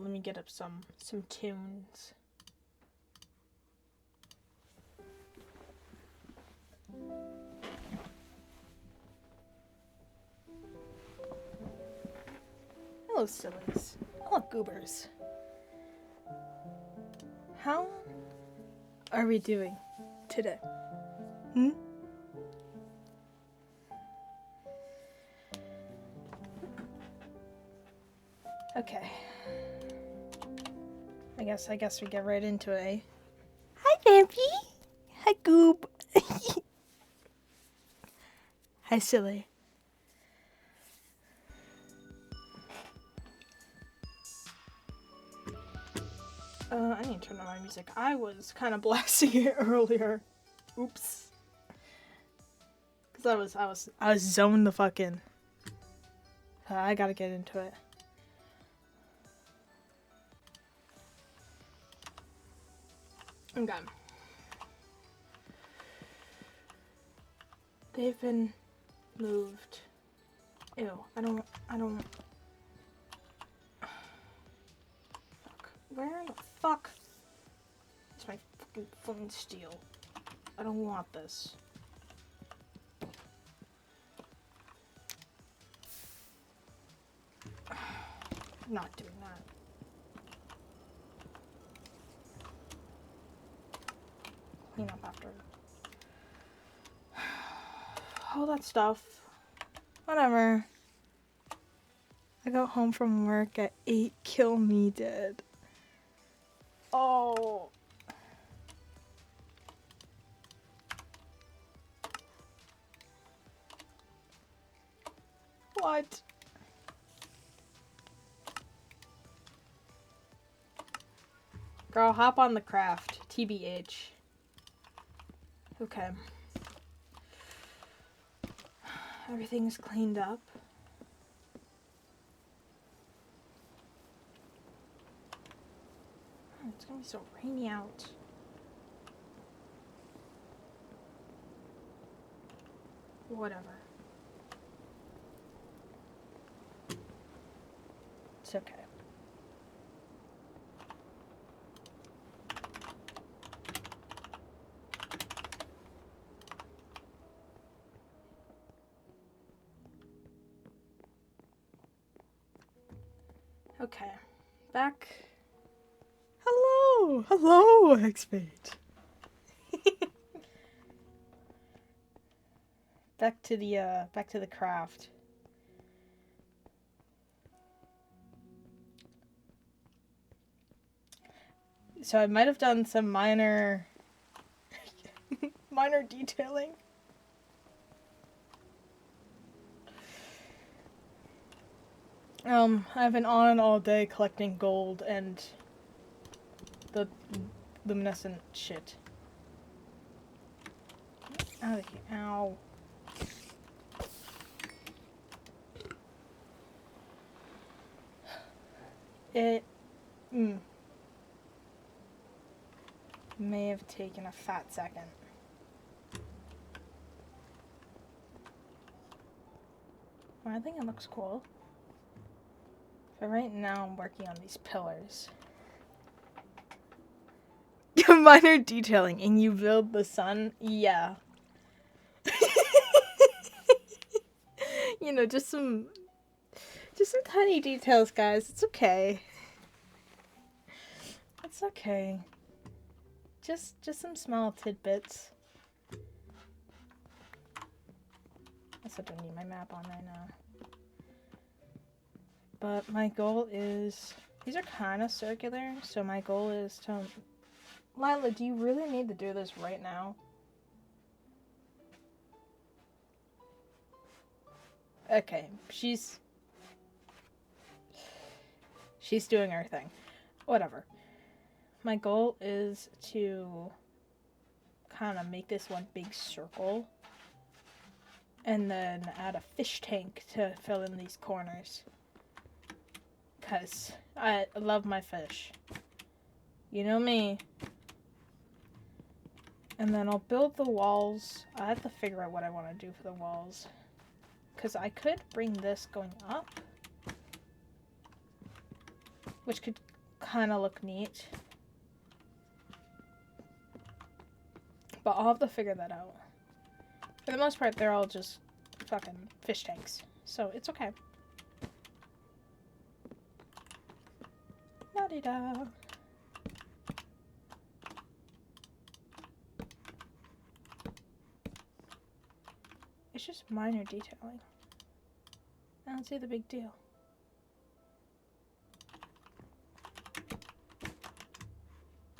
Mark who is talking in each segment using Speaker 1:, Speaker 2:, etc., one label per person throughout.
Speaker 1: let me get up some tunes. Hello, sillies. Hello, goobers. How are we doing today? Okay. I guess we get right into it, eh? Hi, Vampy. Hi, Goob. Hi, silly. I need to turn on my music. I was kind of blasting it earlier. Oops. Cause I was zoned the fuck in. I gotta get into it. Okay. They've been moved. Ew, I don't. Fuck. Where in the fuck is my fucking phone steal? I don't want this. I'm not doing that. Clean up after all that stuff. Whatever. I got home from work at 8. Kill me dead. Oh. What? Girl, hop on the craft. TBH. Okay. Everything's cleaned up. Oh, it's gonna be so rainy out. Whatever. It's okay. Okay. Back. Hello, X-Fate. Back to the craft. So I might have done some minor detailing. I've been on all day collecting gold and the luminescent shit. Out of here. Ow. It may have taken a fat second. Well, I think it looks cool. So right now I'm working on these pillars. Minor detailing, and you build the sun? Yeah. You know, just some tiny details, guys. It's okay. It's okay. Just some small tidbits. I also don't need my map on right now. But my goal is... These are kind of circular, so my goal is to... Lila, do you really need to do this right now? Okay, she's doing her thing. Whatever. My goal is to kind of make this one big circle and then add a fish tank to fill in these corners. Because I love my fish. You know me. And then I'll build the walls. I have to figure out what I want to do for the walls. Because I could bring this going up. which could kind of look neat. But I'll have to figure that out. For the most part, they're all just fucking fish tanks. So it's okay. La-di-da. It's just minor detailing. I don't see the big deal.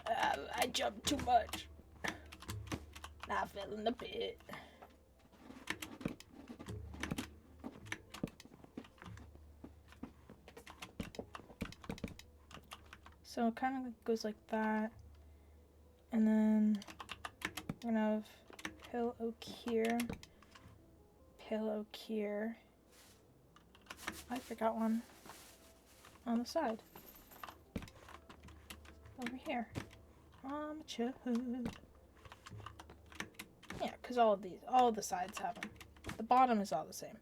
Speaker 1: I jumped too much. I fell in the pit. So it kind of goes like that. And then we're gonna have pale oak here. Pale oak here. I forgot one on the side. Over here. On my chest. Yeah, because all of the sides have them. The bottom is all the same.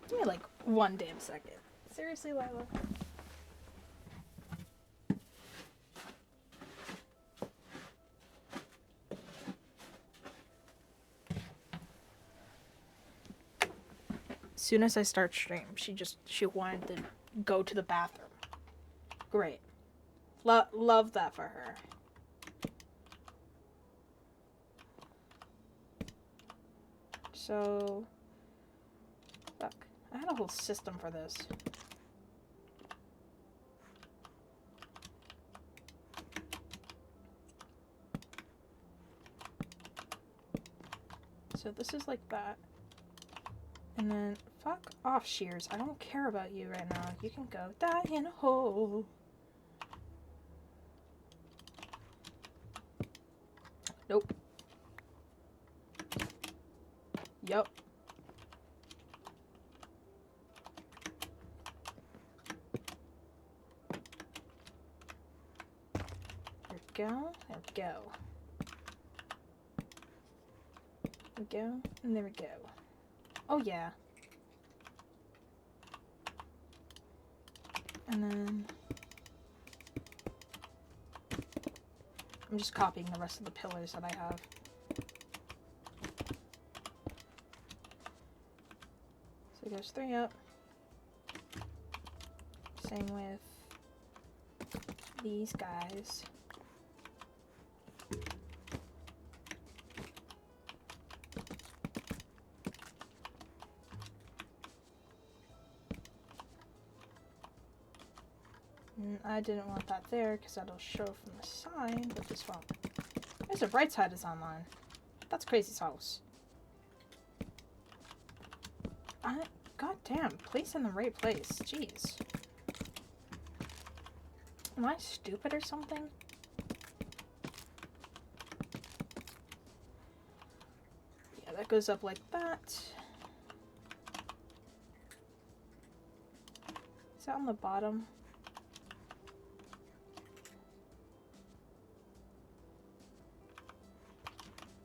Speaker 1: Give me like one damn second. Seriously, Lila? As soon as I start stream, she wanted to go to the bathroom. Great. Love that for her. So, fuck. I had a whole system for this. So this is like that. And then, fuck off, Shears. I don't care about you right now. You can go die in a hole. Nope. Yup. There we go. There we go. There we go. And there we go. Oh, yeah. And then I'm just copying the rest of the pillars that I have. So it goes 3 up. Same with these guys. I didn't want that there because that'll show from the side, but this won't. There's a bright side is online. That's crazy sauce. God damn, place in the right place. Jeez. Am I stupid or something? Yeah, that goes up like that. Is that on the bottom?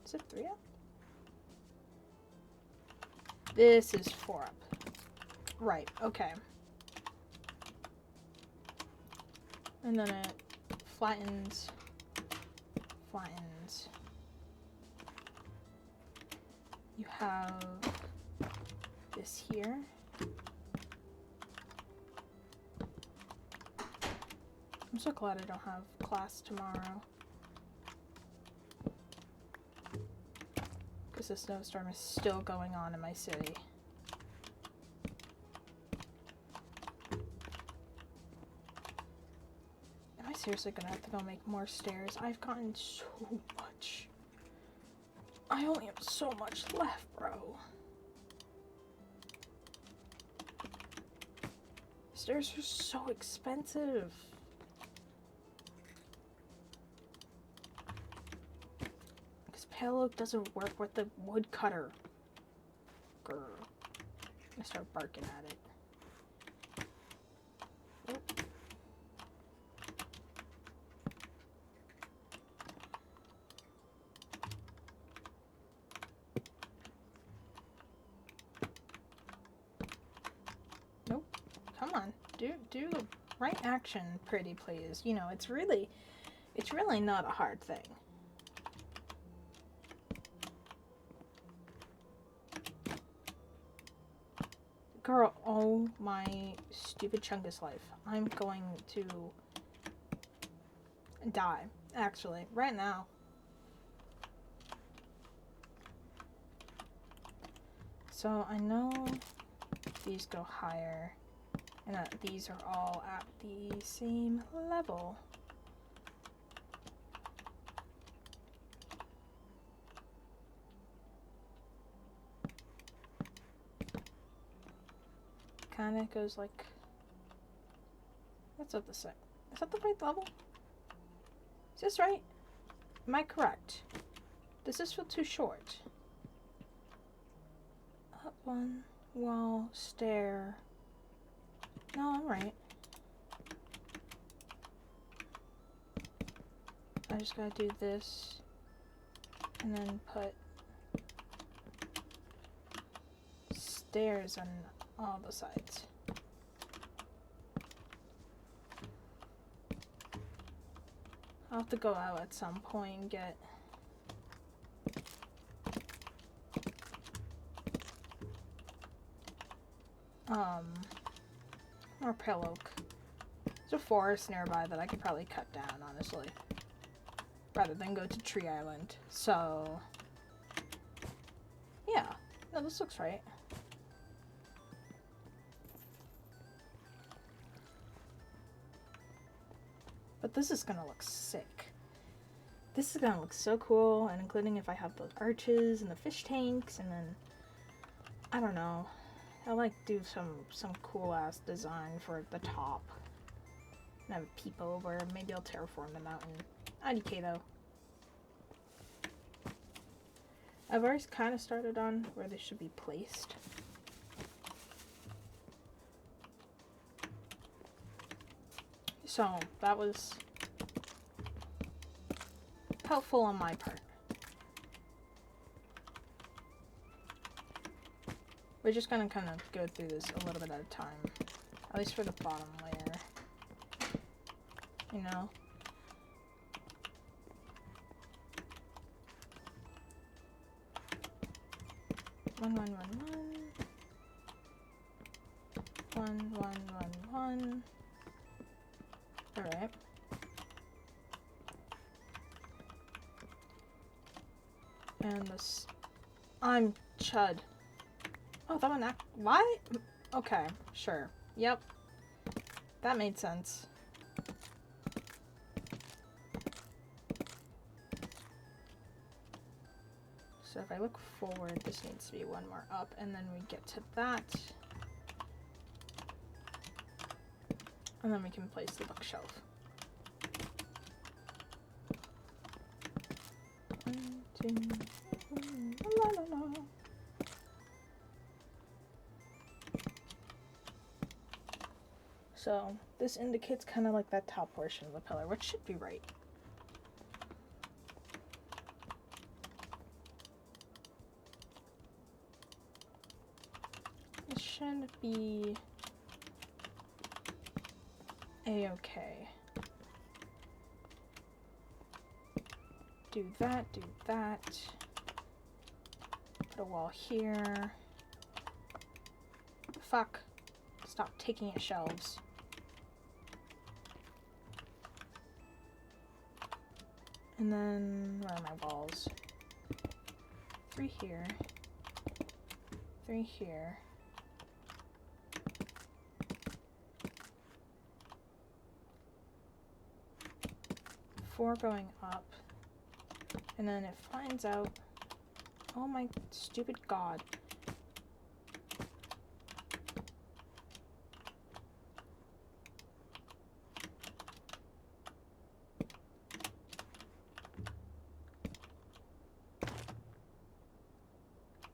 Speaker 1: Is it 3 up? This is 4 up. Right, okay. And then it flattens. You have this here. I'm so glad I don't have class tomorrow. Because the snowstorm is still going on in my city. Am I seriously gonna have to go make more stairs? I've gotten so much. I only have so much left, bro. Stairs are so expensive. Pale oak doesn't work with the wood cutter. Grr. I start barking at it. Nope. Do the right action, pretty please. You know, it's really not a hard thing. Girl, oh my stupid chungus life. I'm going to die, actually, right now. So I know these go higher, and that these are all at the same level. Kind of goes like, what's up the side? Is that the right level? Is this right? Am I correct? Does this feel too short? Up one wall, stair. No, I'm right. I just gotta do this and then put stairs on all the sides. I'll have to go out at some point and get more pale oak. There's a forest nearby that I could probably cut down, honestly, rather than go to Tree Island. So yeah, no, this looks right. But this is gonna look sick. This is gonna look so cool, and including if I have those arches and the fish tanks, and then I don't know, I'll like do some cool ass design for the top. And have a peep over. Maybe I'll terraform the mountain. IDK though. I've already kind of started on where they should be placed. So that was helpful on my part. We're just gonna kind of go through this a little bit at a time, at least for the bottom layer, you know? One. Alright. And this, I'm Chud. Oh, that one, why? Okay, sure. Yep. That made sense. So if I look forward, this needs to be one more up, and then we get to that. And then we can place the bookshelf. 1, 2, la la la. So this indicates kind of like that top portion of the pillar, which should be right. It should be a-okay. Do that, do that. Put a wall here. Fuck. Stop taking at shelves. And then, where are my walls? 3 here. 3 here. 4 going up. And then it finds out. Oh my stupid god.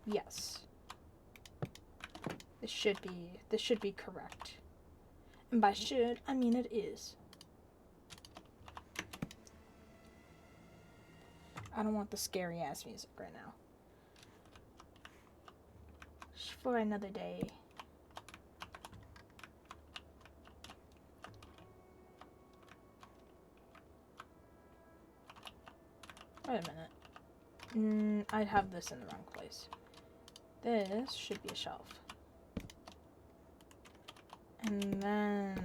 Speaker 1: Yes. This should be correct. And by should, I mean it is. I don't want the scary ass music right now. For another day. Wait a minute. I'd have this in the wrong place. This should be a shelf. And then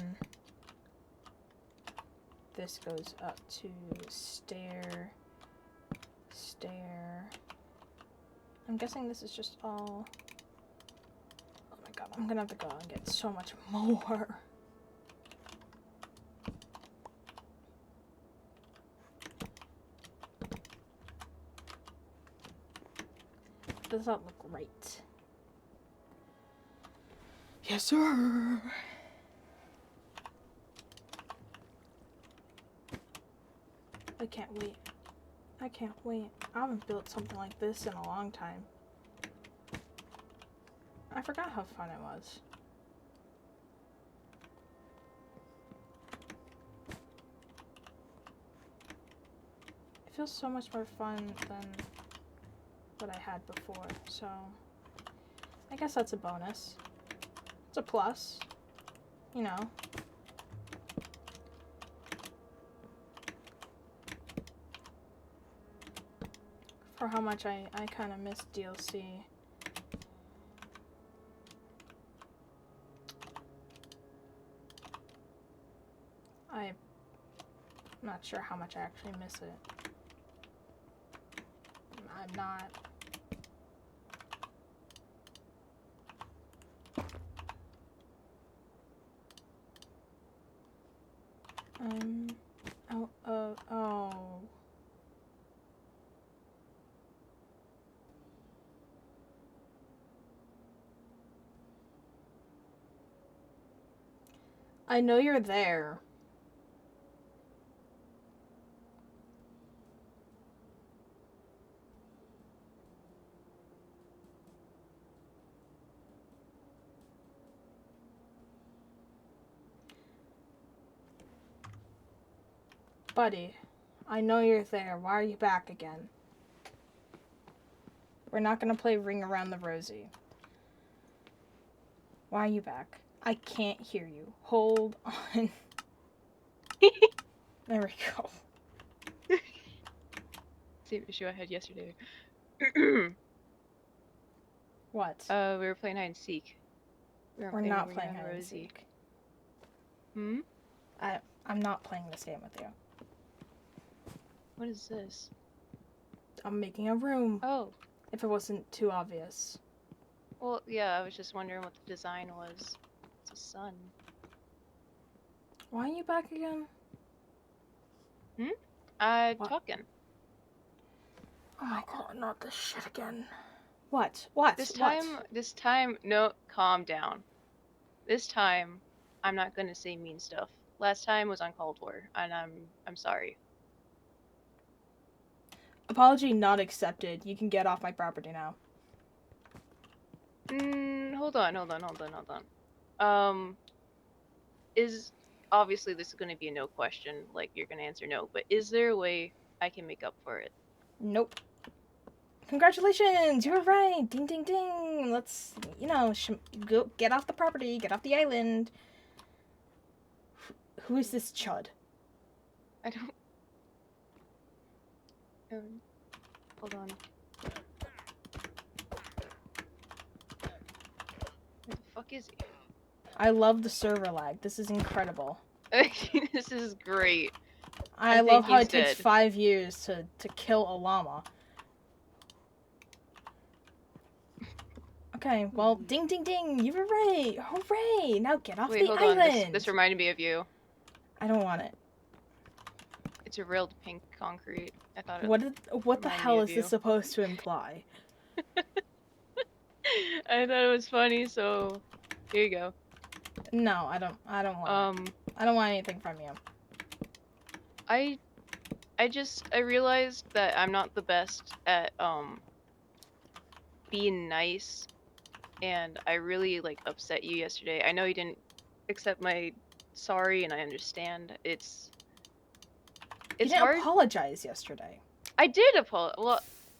Speaker 1: this goes up to stair. I'm guessing this is just all... Oh my god, I'm gonna have to go out and get so much more. Does that look right? Yes, sir. I can't wait. I can't wait. I haven't built something like this in a long time. I forgot how fun it was. It feels so much more fun than what I had before, so I guess that's a bonus. It's a plus, you know. For how much I kind of miss DLC. I'm not sure how much I actually miss it. I'm not. Oh. I know you're there. Buddy, I know you're there. Why are you back again? We're not gonna play Ring Around the Rosie. Why are you back? I can't hear you. Hold on. There we go.
Speaker 2: Same issue I had yesterday.
Speaker 1: What?
Speaker 2: We were playing hide and seek.
Speaker 1: We're not playing hide and seek.
Speaker 2: Hmm?
Speaker 1: I'm not playing this game with you.
Speaker 2: What is this?
Speaker 1: I'm making a room.
Speaker 2: Oh.
Speaker 1: If it wasn't too obvious.
Speaker 2: Well, yeah, I was just wondering what the design was. It's a sun.
Speaker 1: Why are you back again?
Speaker 2: Talking.
Speaker 1: Oh my god, not this shit again. What? What?
Speaker 2: This time, no, calm down. This time, I'm not gonna say mean stuff. Last time was uncalled for, and I'm sorry.
Speaker 1: Apology not accepted. You can get off my property now.
Speaker 2: Hold on. Is obviously this is gonna be a no question, like you're gonna answer no, but is there a way I can make up for it?
Speaker 1: Nope. Congratulations! You were right! Ding ding ding! Let's, go get off the property, get off the island. Who is this chud?
Speaker 2: I don't... hold on. Where the fuck is he?
Speaker 1: I love the server lag. This is incredible.
Speaker 2: This is great.
Speaker 1: I love how it takes 5 years to kill a llama. Okay, well, ding ding ding! You were right! Hooray! Now get off the island!
Speaker 2: On. This reminded me of you.
Speaker 1: I don't want it.
Speaker 2: It's a real pink concrete. I thought it
Speaker 1: What the hell is this supposed to imply?
Speaker 2: I thought it was funny, so here you go.
Speaker 1: No, I don't want it. I don't want anything from you.
Speaker 2: I realized that I'm not the best at being nice, and I really upset you yesterday. I know you didn't accept my sorry, and I understand. It's
Speaker 1: you didn't
Speaker 2: hard.
Speaker 1: Apologize yesterday.
Speaker 2: I did apologize. Well,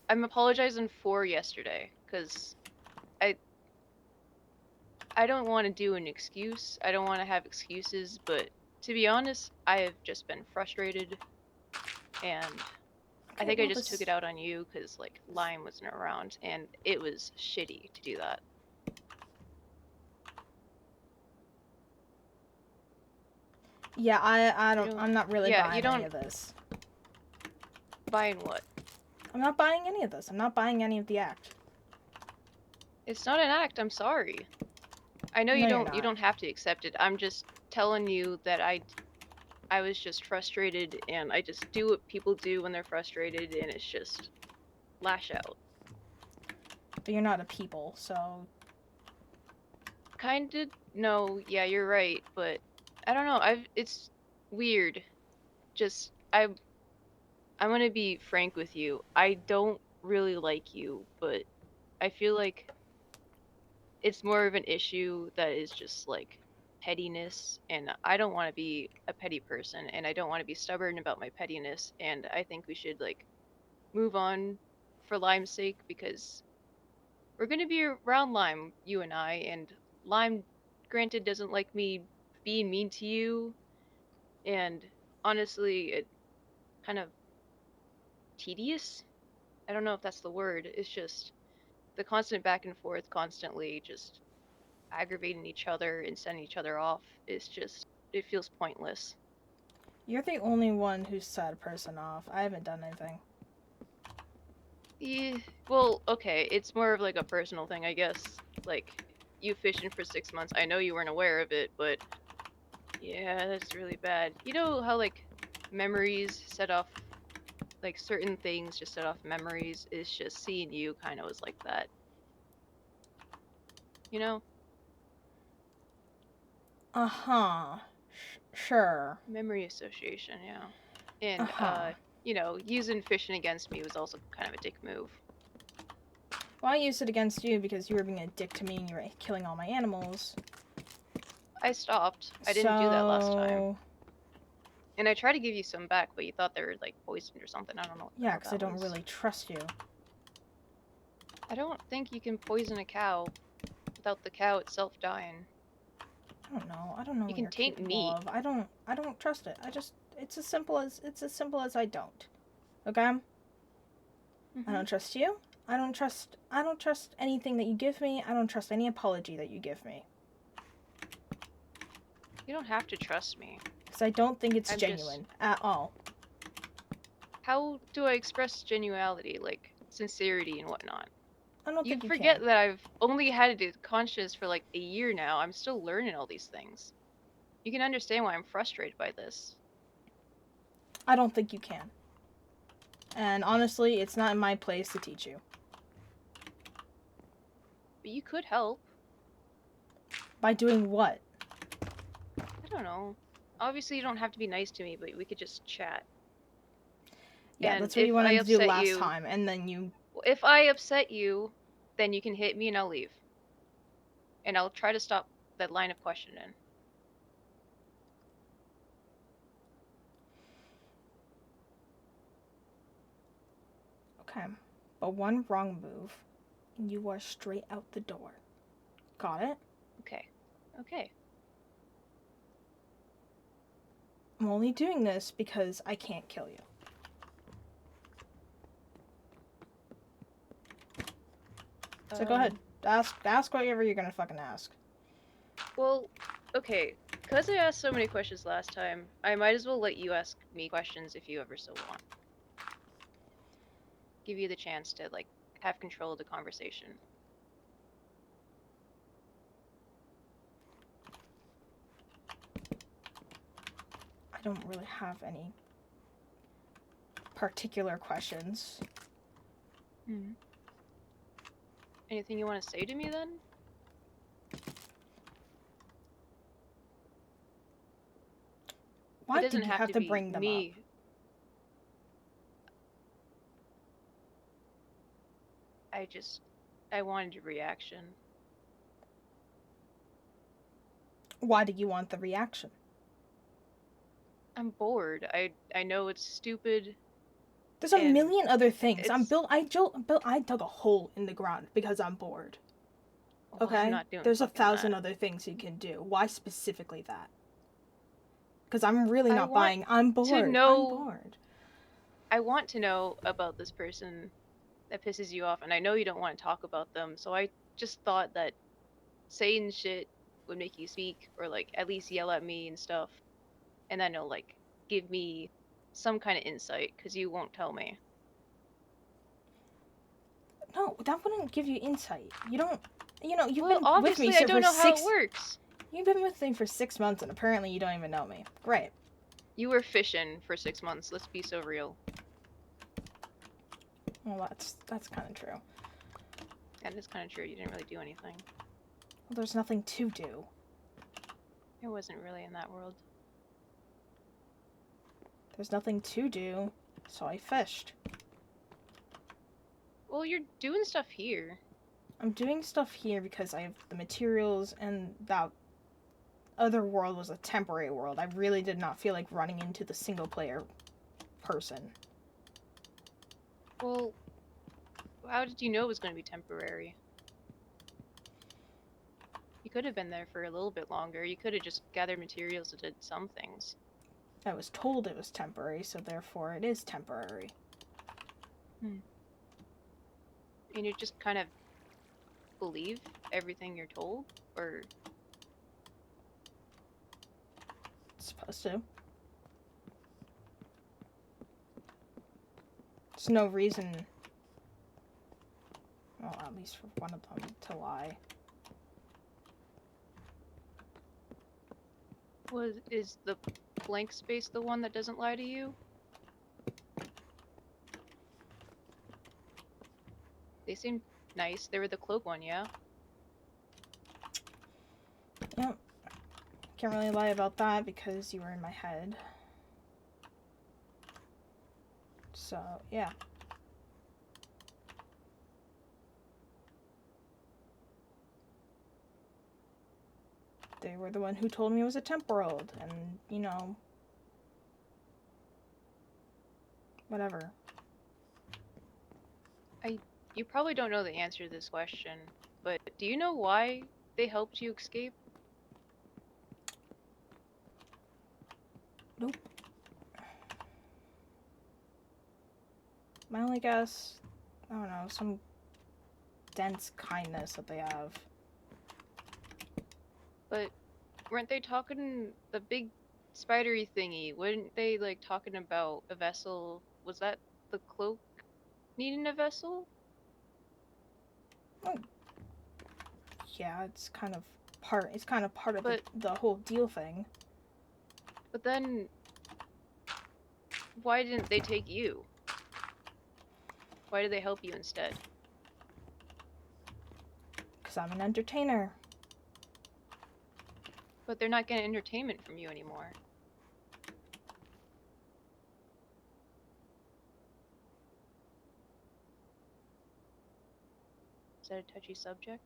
Speaker 2: I'm apologizing for yesterday because I don't want to do an excuse. I don't want to have excuses, but to be honest, I have just been frustrated, and I
Speaker 1: Okay,
Speaker 2: think I
Speaker 1: well,
Speaker 2: just took
Speaker 1: this...
Speaker 2: it out on you because like Lime wasn't around, and it was shitty to do that.
Speaker 1: Yeah, I
Speaker 2: You
Speaker 1: don't...
Speaker 2: don't.
Speaker 1: I'm not really
Speaker 2: Yeah, you
Speaker 1: buying any
Speaker 2: don't
Speaker 1: of this.
Speaker 2: buying what?
Speaker 1: I'm not buying any of this. I'm not buying any of the act.
Speaker 2: It's not an act. I'm sorry. I know
Speaker 1: No, you're
Speaker 2: you
Speaker 1: not.
Speaker 2: don't have to accept it. I'm just telling you that I was just frustrated, and I just do what people do when they're frustrated, and it's just lash out.
Speaker 1: But you're not a people, so...
Speaker 2: Kinda. No, yeah, you're right, but I don't know. It's weird. Just I'm gonna be frank with you. I don't really like you, but I feel like it's more of an issue that is just like pettiness, and I don't want to be a petty person, and I don't want to be stubborn about my pettiness, and I think we should like move on for Lime's sake because we're gonna be around Lime, you and Lime, granted, doesn't like me being mean to you, and honestly, it kind of tedious. I don't know if that's the word. It's just the constant back and forth, constantly just aggravating each other and sending each other off. Is just it feels pointless.
Speaker 1: You're the only one who's set a person off. I haven't done anything.
Speaker 2: Yeah, well, okay, it's more of like a personal thing, I guess. Like you fishing for 6 months. I know you weren't aware of it, but yeah, that's really bad. You know how like memories set off like certain things just set off memories. It's just seeing you kind of was like that. You know,
Speaker 1: Uh-huh. Sure.
Speaker 2: memory association, yeah. And
Speaker 1: Uh-huh.
Speaker 2: using fishing against me was also kind of a dick move.
Speaker 1: Well, I used it against you because you were being a dick to me and you were killing all my animals.
Speaker 2: I stopped. I didn't do that last time.
Speaker 1: So...
Speaker 2: And I tried to give you some back, but you thought they were like poisoned or something. I don't know what the
Speaker 1: Yeah,
Speaker 2: hell
Speaker 1: because I
Speaker 2: that
Speaker 1: don't
Speaker 2: was.
Speaker 1: really trust you.
Speaker 2: I don't think you can poison a cow without the cow itself dying.
Speaker 1: I don't know. I don't know
Speaker 2: You
Speaker 1: what
Speaker 2: can
Speaker 1: you're
Speaker 2: taint
Speaker 1: capable
Speaker 2: meat.
Speaker 1: of. I don't trust it. I just... It's as simple as I don't. Okay? I
Speaker 2: Hmm.
Speaker 1: don't trust you. I don't trust anything that you give me. I don't trust any apology that you give me.
Speaker 2: You don't have to trust me.
Speaker 1: Because I don't think it's
Speaker 2: I'm just.
Speaker 1: genuine at all.
Speaker 2: How do I express genuality, like sincerity and whatnot?
Speaker 1: I don't
Speaker 2: You
Speaker 1: think you can.
Speaker 2: forget that I've only had it conscious for like a year now. I'm still learning all these things. You can understand why I'm frustrated by this.
Speaker 1: I don't think you can. And honestly, it's not in my place to teach you.
Speaker 2: But you could help.
Speaker 1: By doing what?
Speaker 2: I don't know. Obviously, you don't have to be nice to me, but we could just chat.
Speaker 1: Yeah,
Speaker 2: And
Speaker 1: that's what you wanted to do last
Speaker 2: you,
Speaker 1: time, and then you...
Speaker 2: if I upset you, then you can hit me and I'll leave. And I'll try to stop that line of questioning.
Speaker 1: Okay. But one wrong move, and you are straight out the door. Got it?
Speaker 2: Okay. Okay.
Speaker 1: I'm only doing this because I can't kill you. So go ahead. Ask whatever you're gonna fucking ask.
Speaker 2: Well, okay. Because I asked so many questions last time, I might as well let you ask me questions if you ever so want. Give you the chance to, like, have control of the conversation.
Speaker 1: I don't really have any particular questions.
Speaker 2: Hmm. Anything you want to say to me then?
Speaker 1: Why
Speaker 2: It doesn't
Speaker 1: did you
Speaker 2: have
Speaker 1: have
Speaker 2: to
Speaker 1: to
Speaker 2: be
Speaker 1: bring them up?
Speaker 2: me. I wanted a reaction.
Speaker 1: Why did you want the reaction?
Speaker 2: I'm bored. I know it's stupid,
Speaker 1: There's a
Speaker 2: and
Speaker 1: million other things.
Speaker 2: it's
Speaker 1: I dug a hole in the ground because I'm bored.
Speaker 2: well, I'm
Speaker 1: Okay?
Speaker 2: not doing
Speaker 1: There's a
Speaker 2: fucking
Speaker 1: thousand
Speaker 2: that.
Speaker 1: other things you can do. Why specifically that? Because I'm really
Speaker 2: I
Speaker 1: not
Speaker 2: want
Speaker 1: buying. I'm
Speaker 2: to
Speaker 1: bored. I'm
Speaker 2: know
Speaker 1: bored.
Speaker 2: I want to know about this person that pisses you off, and I know you don't want to talk about them, so I just thought that saying shit would make you speak, or like at least yell at me and stuff, and then it'll like give me some kind of insight, because you won't tell me.
Speaker 1: No, that wouldn't give you insight. You don't. You know, you've
Speaker 2: Well,
Speaker 1: been with me
Speaker 2: obviously, I
Speaker 1: so
Speaker 2: don't
Speaker 1: for
Speaker 2: know how it
Speaker 1: 6.
Speaker 2: works.
Speaker 1: You've been with me for 6 months, and apparently you don't even know me. Great.
Speaker 2: You were fishing for 6 months. Let's be so real.
Speaker 1: Well, that's kind of true.
Speaker 2: And it's kind of true. You didn't really do anything.
Speaker 1: Well, there's nothing to do.
Speaker 2: It wasn't really in that world.
Speaker 1: There's nothing to do, so I fished.
Speaker 2: Well, you're doing stuff here.
Speaker 1: I'm doing stuff here because I have the materials, and that other world was a temporary world. I really did not feel like running into the single player person.
Speaker 2: Well, how did you know it was going to be temporary? You could have been there for a little bit longer. You could have just gathered materials and did some things.
Speaker 1: I was told it was temporary, so therefore it is temporary.
Speaker 2: And you just kind of believe everything you're told? Or
Speaker 1: Supposed to. There's no reason, well, at least for one of them, to lie.
Speaker 2: is the blank space the one that doesn't lie to you? They seem nice. They were the cloak one, yeah?
Speaker 1: Yep. Can't really lie about that because you were in my head. So, yeah. They were the one who told me it was a temp world, and, you know, whatever.
Speaker 2: You probably don't know the answer to this question, but do you know why they helped you escape?
Speaker 1: Nope. My only guess, I don't know, some dense kindness that they have.
Speaker 2: But weren't they talking the big spidery thingy? Weren't they like talking about a vessel? Was that the cloak needing a vessel?
Speaker 1: Oh. Yeah, it's kind of part of
Speaker 2: But
Speaker 1: the whole deal thing.
Speaker 2: but then why didn't they take you? Why did they help you instead?
Speaker 1: Because I'm an entertainer.
Speaker 2: But they're not getting entertainment from you anymore. Is that a touchy subject?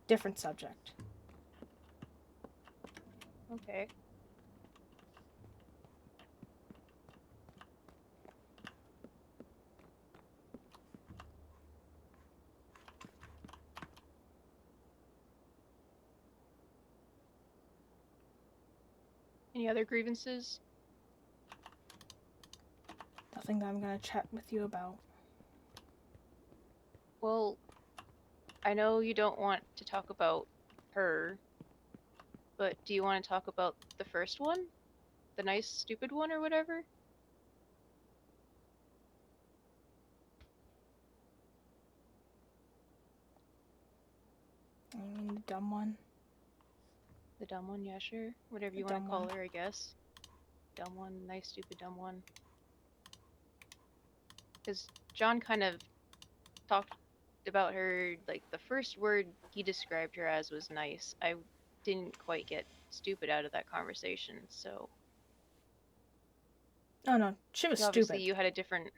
Speaker 1: Different subject.
Speaker 2: Okay. Any other grievances?
Speaker 1: Nothing that I'm gonna chat with you about.
Speaker 2: Well, I know you don't want to talk about her, but do you want to talk about the first one? The nice, stupid one or whatever?
Speaker 1: You mean the dumb one?
Speaker 2: The dumb one, yeah, sure. Whatever
Speaker 1: The
Speaker 2: you want to
Speaker 1: dumb
Speaker 2: call
Speaker 1: one.
Speaker 2: her, I guess. Dumb one, nice, stupid, dumb one. Because John kind of talked about her, like, the first word he described her as was nice. I didn't quite get stupid out of that conversation, so.
Speaker 1: Oh no, she was
Speaker 2: Obviously,
Speaker 1: stupid.
Speaker 2: you had a different.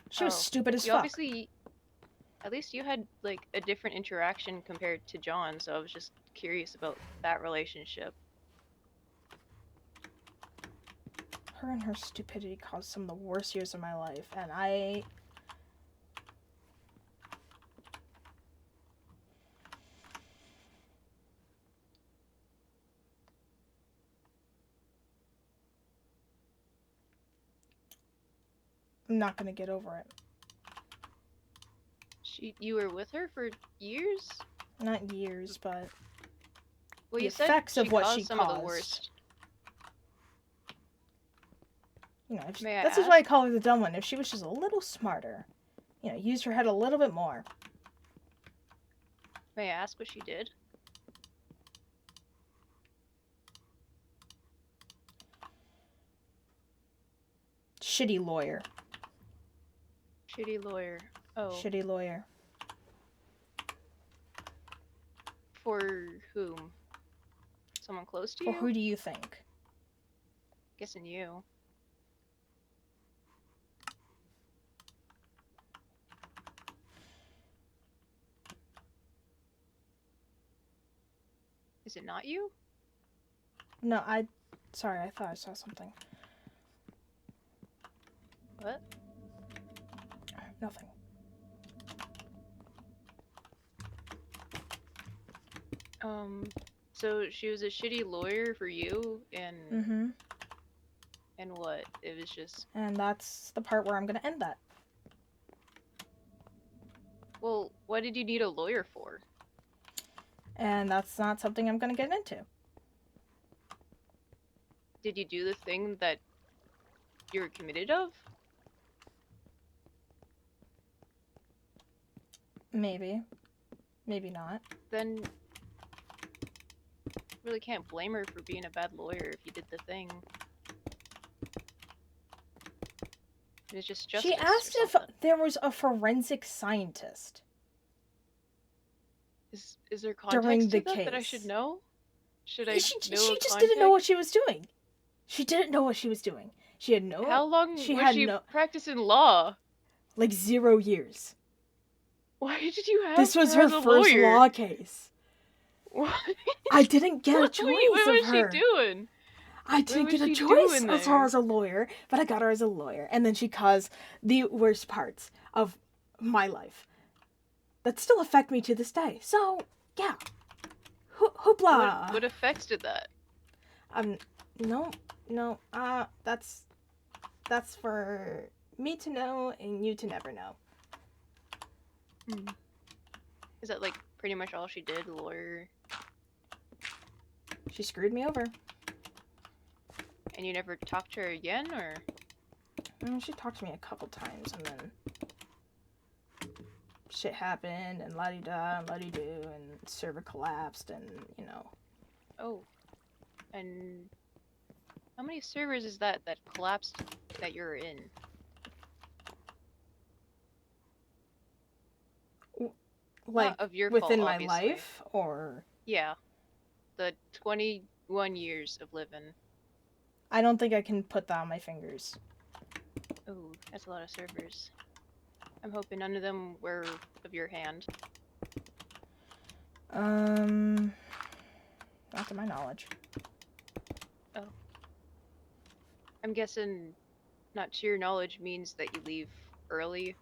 Speaker 1: She was stupid as
Speaker 2: You
Speaker 1: fuck.
Speaker 2: obviously. At least you had, like, a different interaction compared to John, so I was just curious about that relationship.
Speaker 1: Her and her stupidity caused some of the worst years of my life, and I I'm not gonna get over it.
Speaker 2: You were with her for years?
Speaker 1: Not years, but
Speaker 2: Well,
Speaker 1: the
Speaker 2: you said
Speaker 1: effects
Speaker 2: she
Speaker 1: of what
Speaker 2: caused
Speaker 1: she
Speaker 2: some of the
Speaker 1: caused.
Speaker 2: worst.
Speaker 1: You know,
Speaker 2: May I
Speaker 1: this is why I
Speaker 2: ask?
Speaker 1: call her the dumb one. If she was just a little smarter, you know, use her head a little bit more.
Speaker 2: May I ask what she did?
Speaker 1: Shitty lawyer.
Speaker 2: Shitty lawyer. Oh.
Speaker 1: Shitty lawyer.
Speaker 2: For whom? Someone close to
Speaker 1: Or
Speaker 2: you?
Speaker 1: who do you think?
Speaker 2: Guessing you. Is it not you?
Speaker 1: No, sorry, I thought I saw something.
Speaker 2: What?
Speaker 1: Nothing.
Speaker 2: So she was a shitty lawyer for you, and
Speaker 1: Mm-hmm.
Speaker 2: and what? It was just...
Speaker 1: And that's the part where I'm gonna end that.
Speaker 2: Well, what did you need a lawyer for?
Speaker 1: And that's not something I'm gonna get into.
Speaker 2: Did you do the thing that you're committed of?
Speaker 1: Maybe. Maybe not.
Speaker 2: Then really can't blame her for being a bad lawyer if you did the thing. It's just justice.
Speaker 1: She asked
Speaker 2: or
Speaker 1: if
Speaker 2: something.
Speaker 1: there was a forensic scientist.
Speaker 2: Is there context
Speaker 1: during the
Speaker 2: to that that I
Speaker 1: case.
Speaker 2: should know? Should I
Speaker 1: She
Speaker 2: know
Speaker 1: just
Speaker 2: context?
Speaker 1: didn't know what she was doing. She didn't know what she was doing. She had no...
Speaker 2: How long
Speaker 1: she
Speaker 2: was
Speaker 1: had
Speaker 2: she
Speaker 1: no...
Speaker 2: practicing law?
Speaker 1: Like 0 years.
Speaker 2: Why did you have
Speaker 1: This was
Speaker 2: her
Speaker 1: her
Speaker 2: as a
Speaker 1: first
Speaker 2: lawyer?
Speaker 1: law case.
Speaker 2: What?
Speaker 1: I didn't get a choice
Speaker 2: What
Speaker 1: of
Speaker 2: was
Speaker 1: her.
Speaker 2: she doing?
Speaker 1: I didn't
Speaker 2: was
Speaker 1: get a
Speaker 2: she
Speaker 1: choice
Speaker 2: doing
Speaker 1: of
Speaker 2: there?
Speaker 1: her as a lawyer, but I got her as a lawyer. And then she caused the worst parts of my life that still affect me to this day. So, yeah. Hoopla!
Speaker 2: What effects did that?
Speaker 1: No, that's for me to know and you to never know.
Speaker 2: Is that like pretty much all she did, lawyer?
Speaker 1: She screwed me over.
Speaker 2: And you never talked to her again, or?
Speaker 1: She talked to me a couple times, and then shit happened, and la-di-da, and la-di-do, and server collapsed, and, you know.
Speaker 2: Oh. And how many servers is that collapsed that you're in?
Speaker 1: Like,
Speaker 2: Not of your
Speaker 1: within
Speaker 2: fault,
Speaker 1: my
Speaker 2: obviously.
Speaker 1: life, or...
Speaker 2: Yeah. The 21 years of living.
Speaker 1: I don't think I can put that on my fingers.
Speaker 2: Ooh, that's a lot of servers. I'm hoping none of them were of your hand.
Speaker 1: Not to my knowledge.
Speaker 2: Oh. I'm guessing not to your knowledge means that you leave early,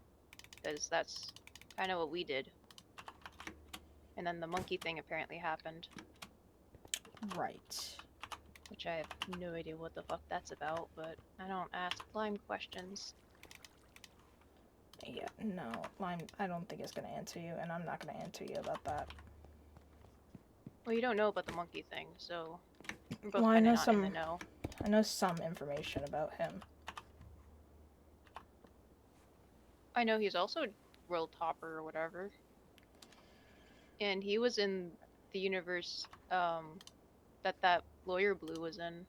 Speaker 2: because that's kind of what we did. And then the monkey thing apparently happened.
Speaker 1: Right.
Speaker 2: Which I have no idea what the fuck that's about, but I don't ask Lime questions.
Speaker 1: Yeah, no, Lime, I don't think it's gonna answer you, and I'm not gonna answer you about that.
Speaker 2: Well, you don't know about the monkey thing, so we're both
Speaker 1: Well,
Speaker 2: kind of not in the know.
Speaker 1: I know some information about him.
Speaker 2: I know he's also world topper or whatever. And he was in the universe that lawyer Blue was in.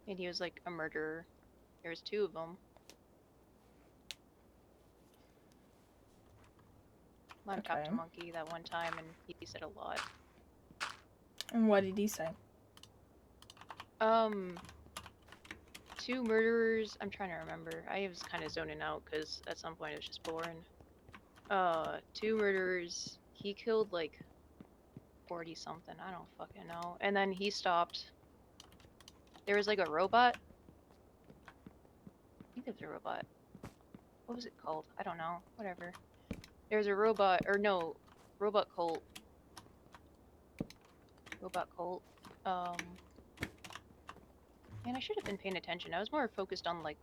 Speaker 2: And he was like a murderer. There was 2 of them. Lime talked to Monkey that one time and he said a lot.
Speaker 1: And what did he say?
Speaker 2: 2 murderers. I'm trying to remember. I was kind of zoning out because at some point it was just boring. 2 murderers. He killed like 40 something. I don't fucking know. And then he stopped. There was like a robot. I think it was a robot. What was it called? I don't know. Whatever. There was a robot, or no, robot cult. Robot cult. Man, I should have been paying attention. I was more focused on like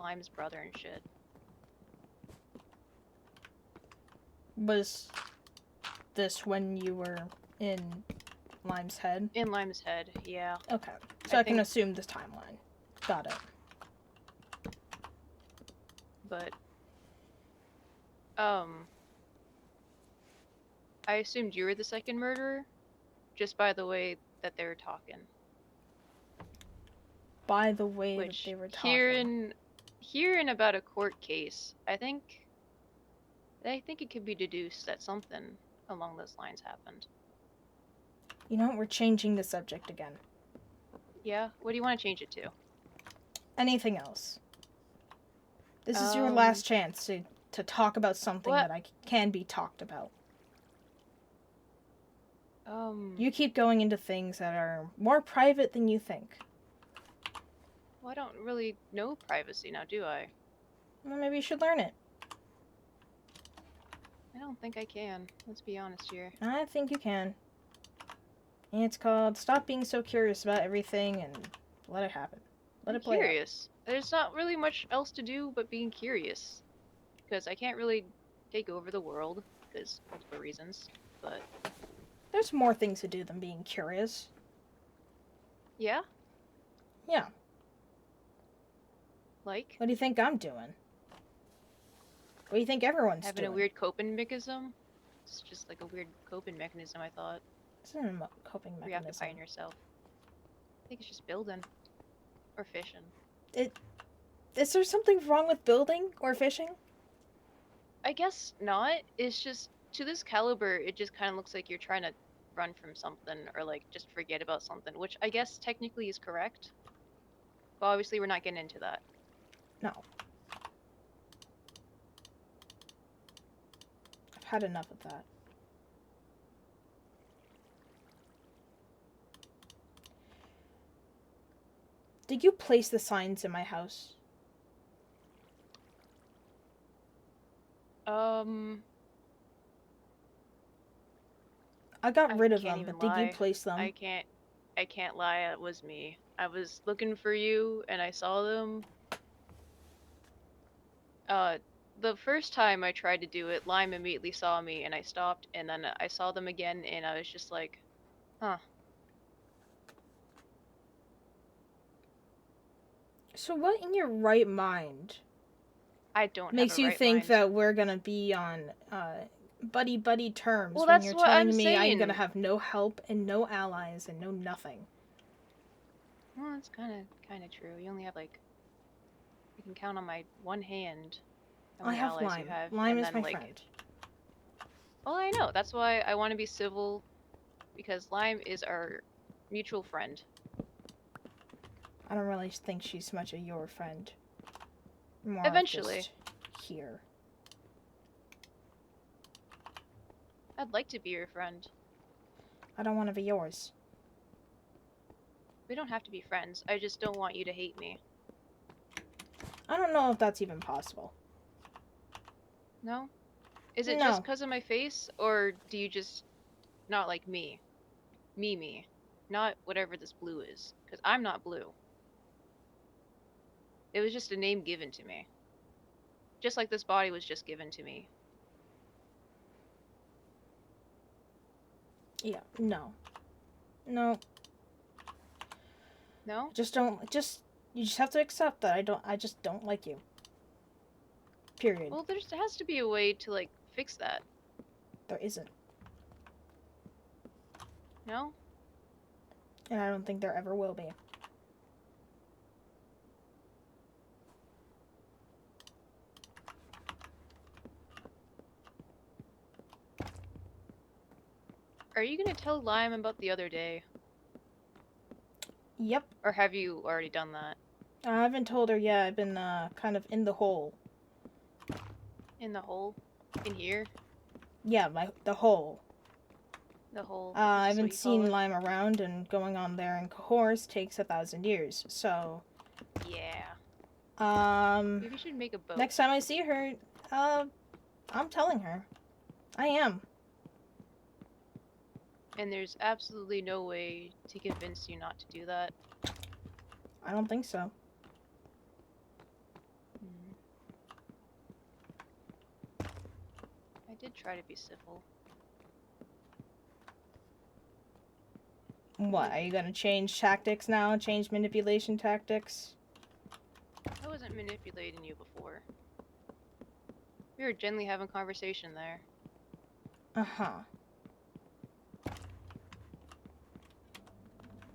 Speaker 2: Lime's brother and shit.
Speaker 1: Was this when you were in Lime's head?
Speaker 2: In Lime's head, yeah.
Speaker 1: Okay. So I can assume this timeline. Got it.
Speaker 2: But, I assumed you were the second murderer, just by the way that they were talking.
Speaker 1: By the way that
Speaker 2: Which,
Speaker 1: they were talking.
Speaker 2: hearing about a court case, I think it could be deduced that something along those lines happened.
Speaker 1: You know what? We're changing the subject again.
Speaker 2: Yeah? What do you want to change it to?
Speaker 1: Anything else? This is your last chance to talk about something that can be talked about. You keep going into things that are more private than you think.
Speaker 2: Well, I don't really know privacy now, do I?
Speaker 1: Well, maybe you should learn it.
Speaker 2: I don't think I can. Let's be honest here.
Speaker 1: I think you can. And it's called Stop Being So Curious About Everything and Let It Happen. Let it play
Speaker 2: Curious. There's not really much else to do but being curious. Because I can't really take over the world, because multiple reasons, but...
Speaker 1: There's more things to do than being curious.
Speaker 2: Yeah?
Speaker 1: Yeah.
Speaker 2: Like?
Speaker 1: What do you think I'm doing? What do you think everyone's doing?
Speaker 2: Having a weird coping mechanism? It's just like a weird coping mechanism, I thought.
Speaker 1: It's not a coping mechanism.
Speaker 2: Reoccupying yourself. I think it's just building. Or fishing.
Speaker 1: Is there something wrong with building or fishing?
Speaker 2: I guess not. It's just, to this caliber, it just kind of looks like you're trying to run from something or like just forget about something, which I guess technically is correct. But obviously we're not getting into that.
Speaker 1: No. I've had enough of that. Did you place the signs in my house? I got rid of them, but did you place them?
Speaker 2: I can't lie, it was me. I was looking for you and I saw them. The first time I tried to do it, Lime immediately saw me and I stopped, and then I saw them again and I was just like, huh.
Speaker 1: So what in your right mind
Speaker 2: I don't
Speaker 1: makes you think that we're gonna be on buddy terms when you're telling me I'm gonna have no help and no allies and no nothing?
Speaker 2: Well, that's kind of true. You only have like, you can count on my one hand how many allies you have.
Speaker 1: Lime is my friend.
Speaker 2: Well, I know. That's why I want to be civil, because Lime is our mutual friend.
Speaker 1: I don't really think she's much of your friend. More
Speaker 2: eventually.
Speaker 1: Just here.
Speaker 2: I'd like to be your friend.
Speaker 1: I don't want to be yours.
Speaker 2: We don't have to be friends. I just don't want you to hate me.
Speaker 1: I don't know if that's even possible.
Speaker 2: No? Is it just because of my face, or do you just not like me? Me. Not whatever this blue is. Because I'm not blue. It was just a name given to me. Just like this body was just given to me.
Speaker 1: Yeah, no. No.
Speaker 2: No?
Speaker 1: You just have to accept that I just don't like you. Period.
Speaker 2: Well, there has to be a way to, like, fix that.
Speaker 1: There isn't.
Speaker 2: No?
Speaker 1: And I don't think there ever will be.
Speaker 2: Are you gonna tell Lime about the other day?
Speaker 1: Yep.
Speaker 2: Or have you already done that?
Speaker 1: I haven't told her yet. I've been kind of in the hole.
Speaker 2: In the hole? In here?
Speaker 1: Yeah, the hole.
Speaker 2: The hole.
Speaker 1: I haven't seen Lime around, and going on there in Cahors takes 1,000 years, so...
Speaker 2: Yeah. Maybe we should make a boat.
Speaker 1: Next time I see her, I'm telling her. I am.
Speaker 2: And there's absolutely no way to convince you not to do that?
Speaker 1: I don't think so.
Speaker 2: did try to be civil.
Speaker 1: What, are you gonna change tactics now? Change manipulation tactics?
Speaker 2: I wasn't manipulating you before. We were gently having conversation there.
Speaker 1: Uh-huh.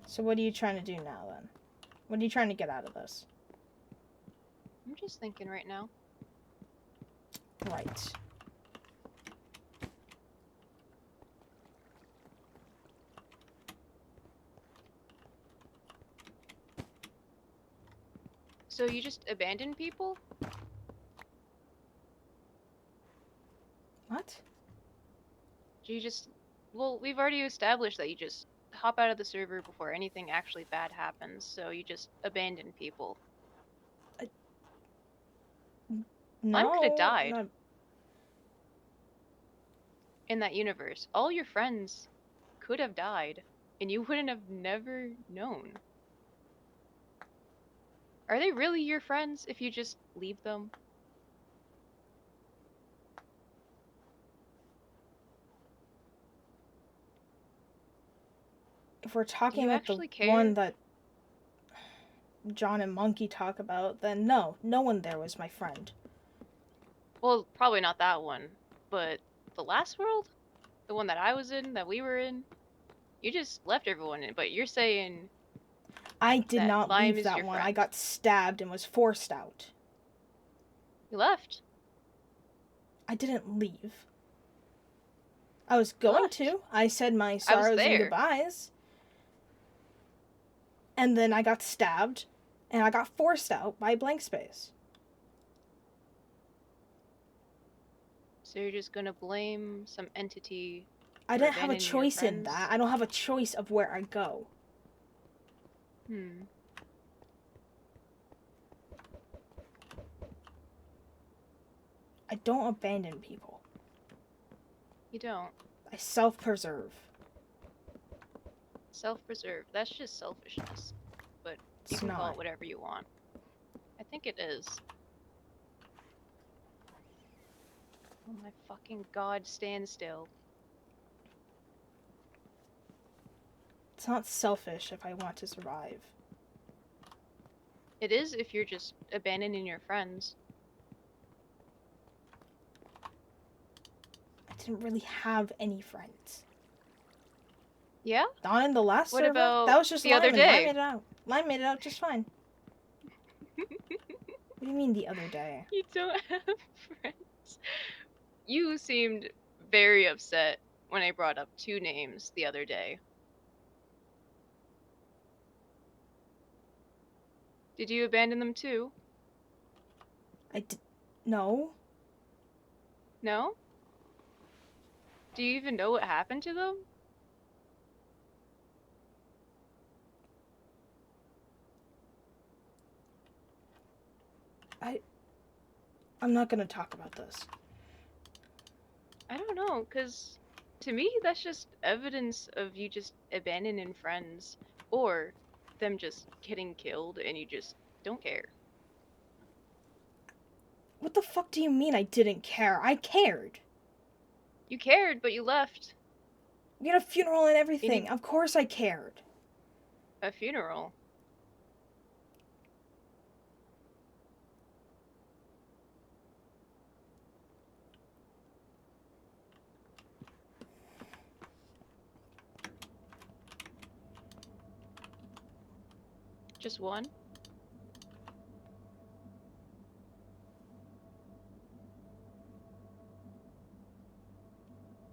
Speaker 1: So what are you trying to do now, then? What are you trying to get out of this?
Speaker 2: I'm just thinking right now.
Speaker 1: Right.
Speaker 2: So you just abandon people?
Speaker 1: What?
Speaker 2: Do you just... Well, we've already established that you just hop out of the server before anything actually bad happens, so you just abandon people. Lime could have
Speaker 1: No,
Speaker 2: died
Speaker 1: not...
Speaker 2: in that universe. All your friends could have died, and you wouldn't have never known. Are they really your friends if you just leave them?
Speaker 1: If we're
Speaker 2: Do
Speaker 1: talking
Speaker 2: you
Speaker 1: about the
Speaker 2: actually
Speaker 1: one
Speaker 2: care?
Speaker 1: that John and Monkey talk about, then no. No one there was my friend.
Speaker 2: Well, probably not that one, but the last world? The one that I was in, that we were in? You just left everyone in, but you're saying
Speaker 1: I did
Speaker 2: that
Speaker 1: not
Speaker 2: Lime
Speaker 1: leave
Speaker 2: is
Speaker 1: that
Speaker 2: your
Speaker 1: one. I
Speaker 2: friend.
Speaker 1: got stabbed and was forced out.
Speaker 2: You left.
Speaker 1: I didn't leave. I was
Speaker 2: You
Speaker 1: going
Speaker 2: left.
Speaker 1: to. I said my
Speaker 2: I was
Speaker 1: sorrows and
Speaker 2: there.
Speaker 1: goodbyes. And then I got stabbed, and I got forced out by blank space.
Speaker 2: So you're just gonna blame some entity
Speaker 1: I
Speaker 2: for
Speaker 1: didn't have a
Speaker 2: abandoning your
Speaker 1: choice in that.
Speaker 2: friends?
Speaker 1: I don't have a choice of where I go.
Speaker 2: Hmm.
Speaker 1: I don't abandon people.
Speaker 2: You don't.
Speaker 1: I self-preserve.
Speaker 2: Self-preserve. That's just selfishness. But you
Speaker 1: It's
Speaker 2: can call
Speaker 1: not.
Speaker 2: it whatever you want. I think it is. Oh my fucking god, stand still.
Speaker 1: It's not selfish if I want to survive.
Speaker 2: It is if you're just abandoning your friends.
Speaker 1: I didn't really have any friends.
Speaker 2: Yeah?
Speaker 1: Not in the last
Speaker 2: What
Speaker 1: server. That
Speaker 2: about
Speaker 1: was just
Speaker 2: the other
Speaker 1: Lime, and Lime
Speaker 2: day?
Speaker 1: made it out. Lime made it out just fine. What do you mean the other day?
Speaker 2: You don't have friends. You seemed very upset when I brought up two names the other day. Did you abandon them too?
Speaker 1: No.
Speaker 2: No? Do you even know what happened to them?
Speaker 1: I'm not gonna talk about this.
Speaker 2: I don't know, because to me, that's just evidence of you just abandoning friends or them just getting killed and you just don't care.
Speaker 1: What the fuck do you mean I didn't care? I cared.
Speaker 2: You cared, but you left.
Speaker 1: We had a funeral and
Speaker 2: You
Speaker 1: everything.
Speaker 2: need
Speaker 1: Of course I cared.
Speaker 2: a funeral. Just one?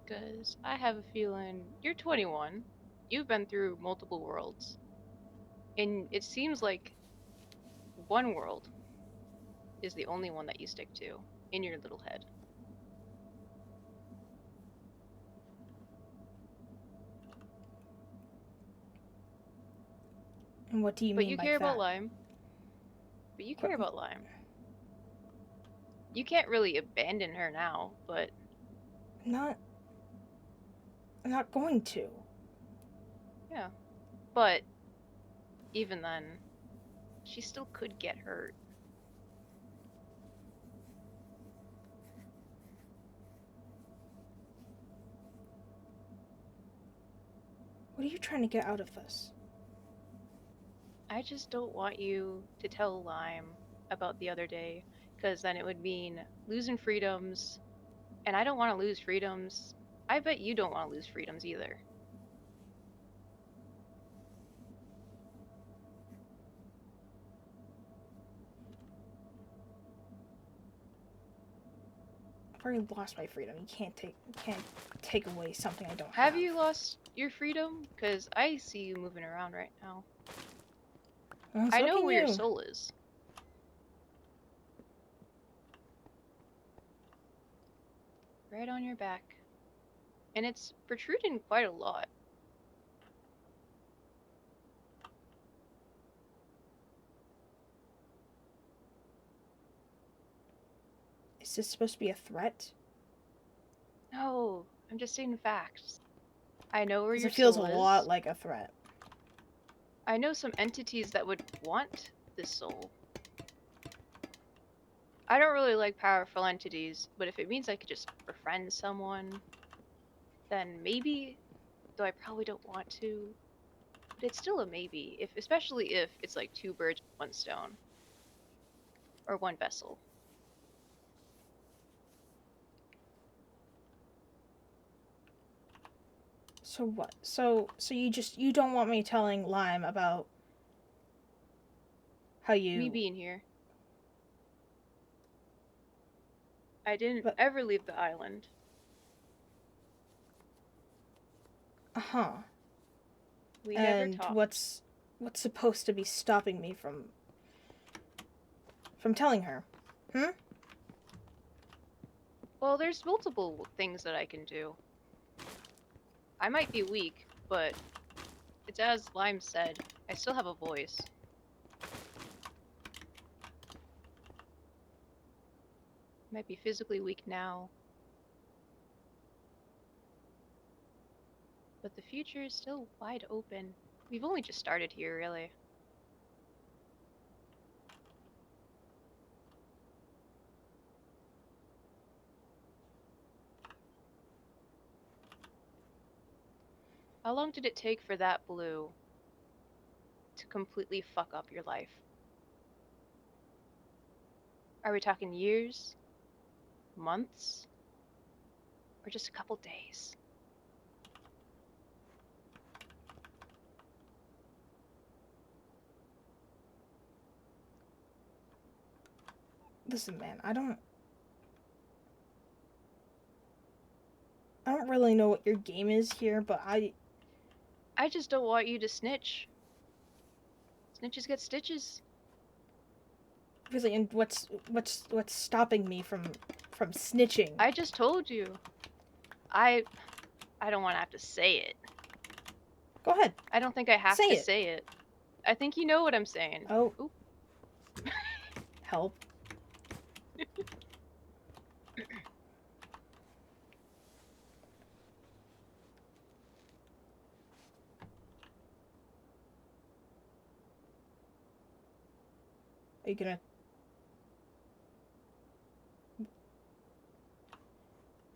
Speaker 2: Because I have a feeling you're 21. You've been through multiple worlds. And it seems like one world is the only one that you stick to in your little head.
Speaker 1: And what do you
Speaker 2: But
Speaker 1: mean
Speaker 2: you
Speaker 1: by
Speaker 2: care about
Speaker 1: that?
Speaker 2: Lime. But you care about Lime. You can't really abandon her now, but
Speaker 1: I'm not. I'm not going to.
Speaker 2: yeah. But even then, she still could get hurt.
Speaker 1: What are you trying to get out of this?
Speaker 2: I just don't want you to tell Lime about the other day, because then it would mean losing freedoms, and I don't want to lose freedoms. I bet you don't want to lose freedoms either.
Speaker 1: I've already lost my freedom. You can't take away something I don't
Speaker 2: Have you lost your freedom? Because I see you moving around right now.
Speaker 1: Well,
Speaker 2: I
Speaker 1: so
Speaker 2: know
Speaker 1: can
Speaker 2: where your
Speaker 1: you.
Speaker 2: soul is. Right on your back. And it's protruding quite a lot.
Speaker 1: Is this supposed to be a threat?
Speaker 2: No, I'm just stating facts. I know where
Speaker 1: Because
Speaker 2: your
Speaker 1: it feels a
Speaker 2: soul
Speaker 1: lot
Speaker 2: is.
Speaker 1: like a threat.
Speaker 2: I know some entities that would want this soul. I don't really like powerful entities, but if it means I could just befriend someone, then maybe, though I probably don't want to. But it's still a maybe, especially if it's like two birds with one stone. Or one vessel.
Speaker 1: So what? So you don't want me telling Lime about how
Speaker 2: Me
Speaker 1: you
Speaker 2: being here. I didn't
Speaker 1: but
Speaker 2: ever leave the island.
Speaker 1: uh-huh.
Speaker 2: We never
Speaker 1: And
Speaker 2: talked.
Speaker 1: what's supposed to be stopping me from telling her? Hmm?
Speaker 2: Well, there's multiple things that I can do. I might be weak, but it's as Lime said, I still have a voice. Might be physically weak now, but the future is still wide open. We've only just started here, really. How long did it take for that blue to completely fuck up your life? Are we talking years, months, or just a couple days?
Speaker 1: Listen, man, I don't really know what your game is here, but
Speaker 2: I just don't want you to snitch. Snitches get stitches.
Speaker 1: really, and what's stopping me from snitching?
Speaker 2: I just told you. I I don't want to have to say it.
Speaker 1: Go ahead.
Speaker 2: I don't think I have
Speaker 1: Say
Speaker 2: to
Speaker 1: it.
Speaker 2: say it. I think you know what I'm saying.
Speaker 1: Oh,
Speaker 2: Oop.
Speaker 1: help. Are you gonna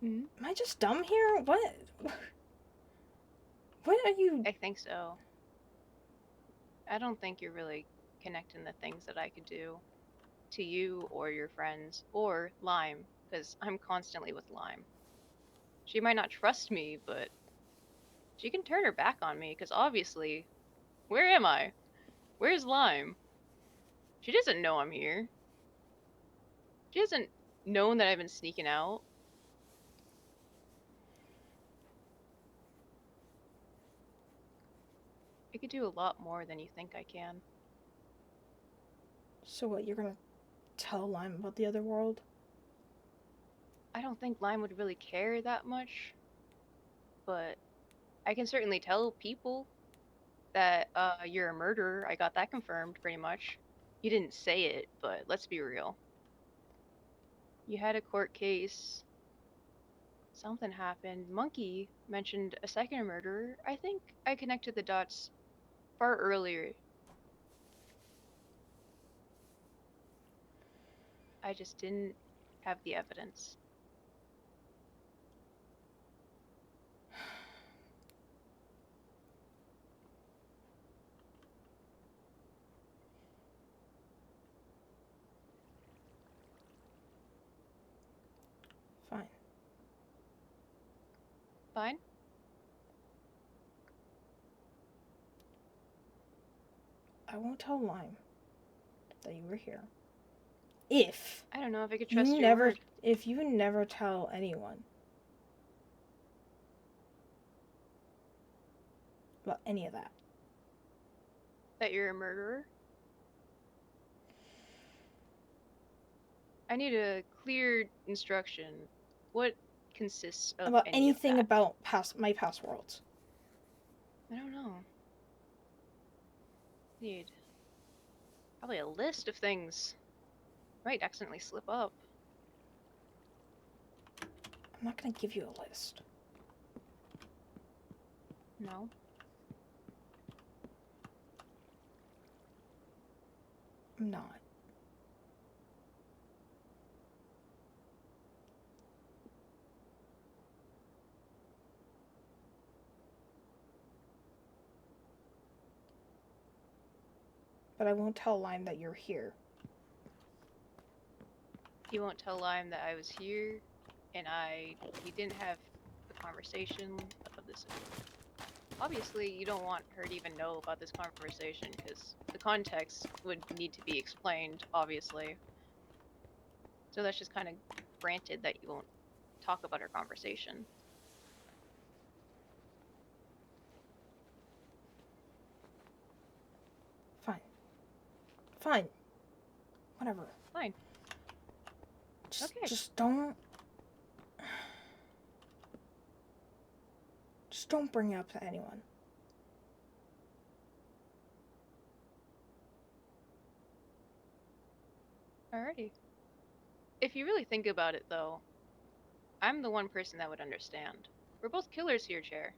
Speaker 2: Hmm?
Speaker 1: Am I just dumb here? What are you
Speaker 2: I think so. I don't think you're really connecting the things that I could do to you or your friends or Lime, because I'm constantly with Lime. She might not trust me, but she can turn her back on me, because obviously, where am I? Where's Lime? She doesn't know I'm here. She hasn't known that I've been sneaking out. I could do a lot more than you think I can.
Speaker 1: So what, you're gonna tell Lime about the other world?
Speaker 2: I don't think Lime would really care that much, but I can certainly tell people that you're a murderer. I got that confirmed pretty much. You didn't say it, but let's be real. You had a court case. Something happened. Monkey mentioned a second murderer. I think I connected the dots far earlier. I just didn't have the evidence. Fine.
Speaker 1: I won't tell Lime that you were here. If
Speaker 2: I don't know if I could
Speaker 1: you
Speaker 2: trust your
Speaker 1: never,
Speaker 2: word.
Speaker 1: if you never tell anyone about any of that.
Speaker 2: That you're a murderer? I need a clear instruction. What consists of
Speaker 1: About
Speaker 2: any of
Speaker 1: anything
Speaker 2: that?
Speaker 1: about my past worlds.
Speaker 2: I don't know. Need probably a list of things. Might accidentally slip up.
Speaker 1: I'm not gonna give you a list.
Speaker 2: No.
Speaker 1: I'm not. But I won't tell Lime that you're here.
Speaker 2: You won't tell Lime that I was here, and we didn't have the conversation of this. Obviously, you don't want her to even know about this conversation, because the context would need to be explained, obviously. So that's just kind of granted that you won't talk about our conversation.
Speaker 1: Fine. Fine. Whatever.
Speaker 2: Fine. Okay.
Speaker 1: Just don't bring it up to anyone.
Speaker 2: Alrighty. If you really think about it, though, I'm the one person that would understand. We're both killers here, Chair.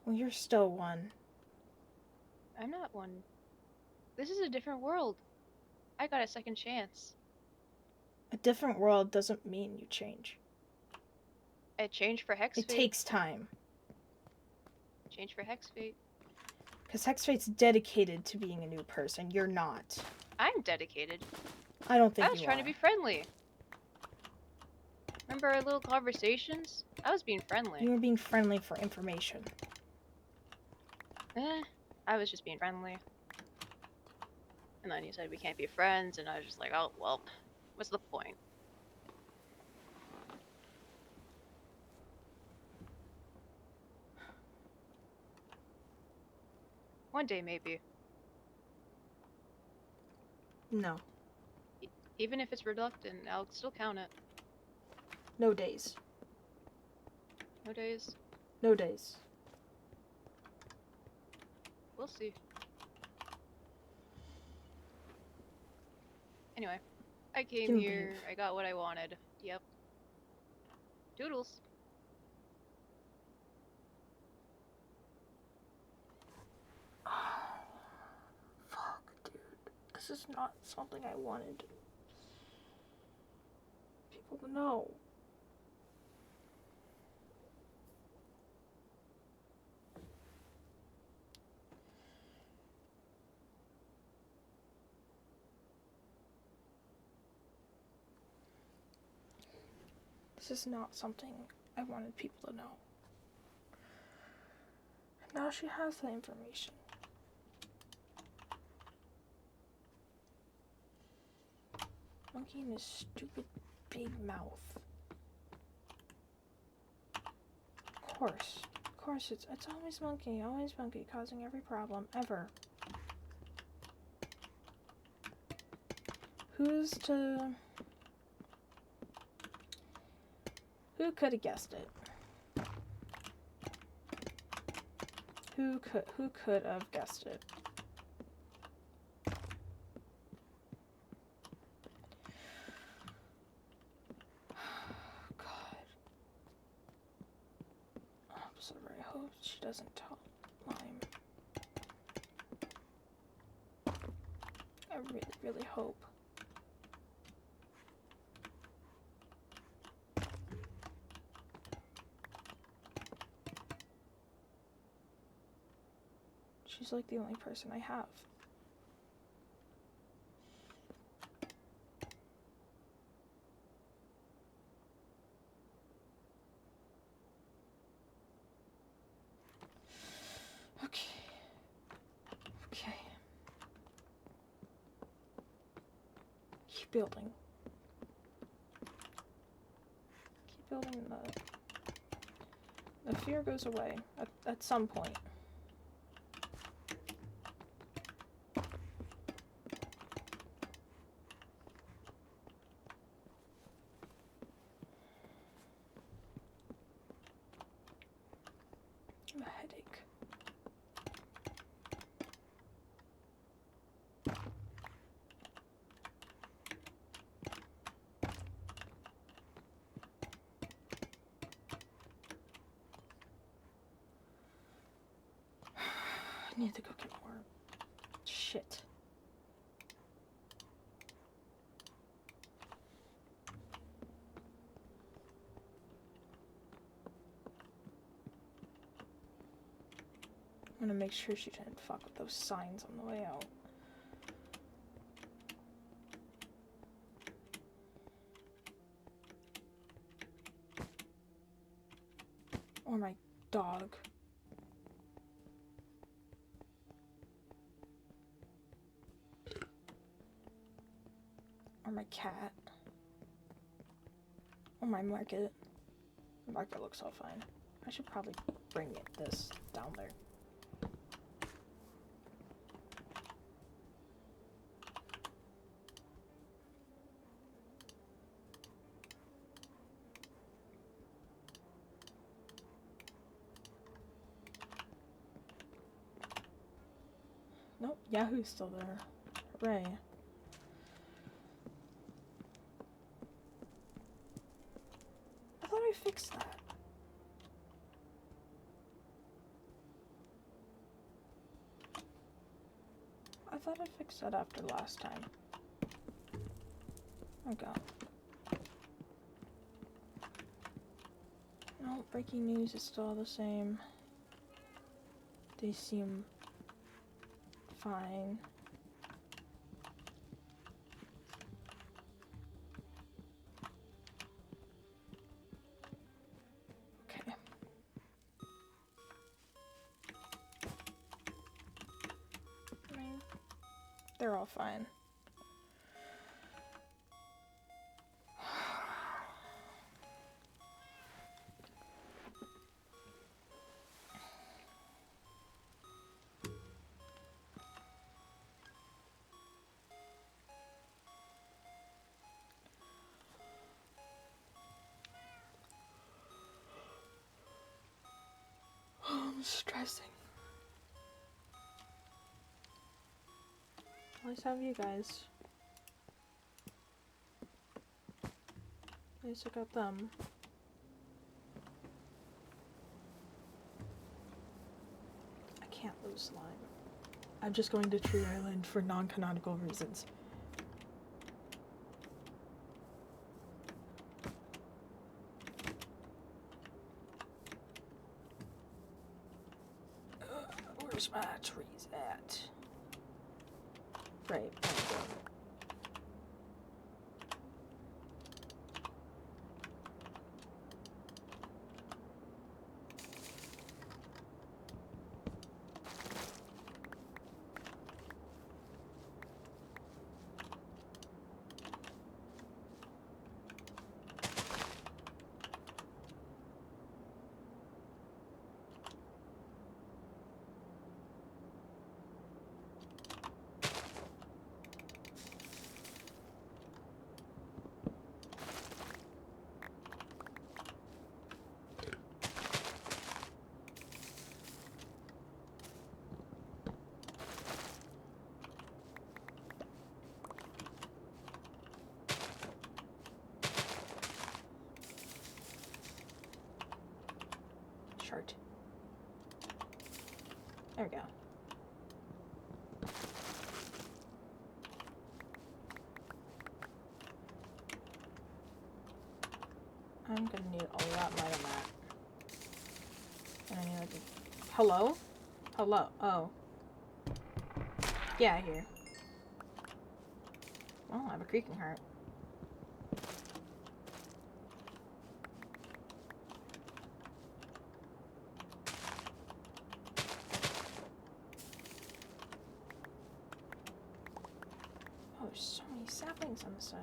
Speaker 1: Well, you're still one.
Speaker 2: I'm not one. This is a different world. I got a second chance.
Speaker 1: A different world doesn't mean you change.
Speaker 2: I changed for Hex
Speaker 1: It
Speaker 2: Fate.
Speaker 1: takes time.
Speaker 2: Change for Hex Fate.
Speaker 1: Because Hexfate's dedicated to being a new person. You're not.
Speaker 2: I'm dedicated.
Speaker 1: I don't think
Speaker 2: I was
Speaker 1: you
Speaker 2: trying
Speaker 1: are.
Speaker 2: to be friendly. Remember our little conversations? I was being friendly.
Speaker 1: You were being friendly for information.
Speaker 2: I was just being friendly. And then you said we can't be friends, and I was just like, oh, well, what's the point? One day, maybe.
Speaker 1: No.
Speaker 2: Even if it's reluctant, I'll still count it.
Speaker 1: No days.
Speaker 2: No days.
Speaker 1: No days.
Speaker 2: We'll see. Anyway, I came here, I got what I wanted. Yep. Doodles.
Speaker 1: Fuck, dude. This is not something I wanted people to know. This is not something I wanted people to know. And now she has the information. Monkey in his stupid big mouth. Of course, it's always monkey causing every problem ever. Who could have guessed it? Who could have guessed it? God. I'm sorry, I hope she doesn't tell Lime. I really, really hope. She's like the only person I have. building. Keep building. The fear goes away at some point. A headache. I need to go get more shit. I'm gonna make sure she didn't fuck with those signs on the way out. Or my dog. Or my cat. Or my market. The market looks all fine. I should probably bring this down there. Nope, Yahoo's still there. Hooray. I thought I fixed that. I thought I fixed that after last time. Okay. No, breaking news is still the same. They seem fine. Okay. I mean, they're all fine. I'm stressing. At least have you guys. At least I got them. I can't lose slime. I'm just going to Tree Island for non-canonical reasons. Where's my trees at? Right, there we go. Chart. There we go. I'm gonna need a lot more than that. And I need like a... Hello? Hello? Oh. Yeah, here. Well, I have a creaking heart. Oh, there's so many sap halflings on the side.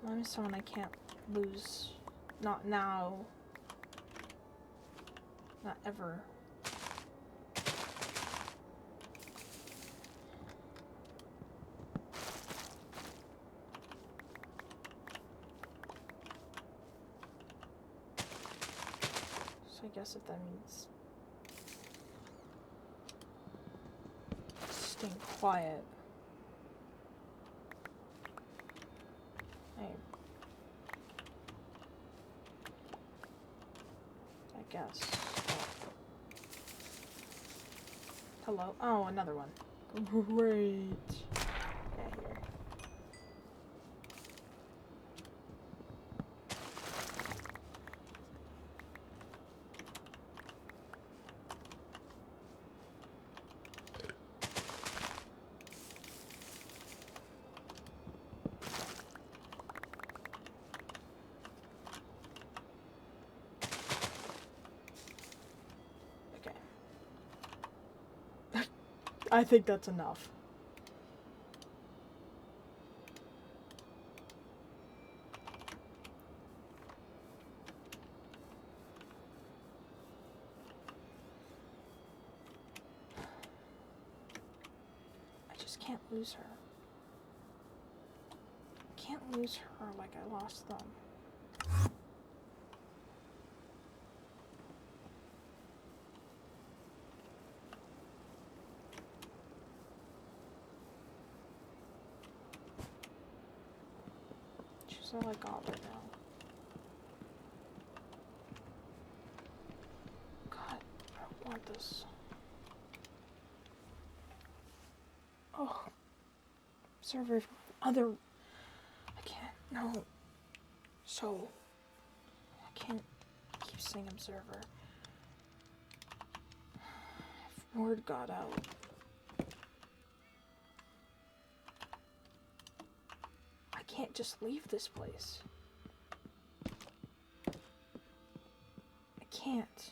Speaker 1: I'm someone I can't lose. Not now. Not ever. So I guess if that means staying quiet. I guess. Hello? Oh, another one. Great. Yeah, here. I think that's enough. I just can't lose her. Can't lose her like I lost them. She's all I got right now. God, I don't want this. Oh. Server other I can't no. So I can't keep saying observer. If word got out. I can't just leave this place. I can't.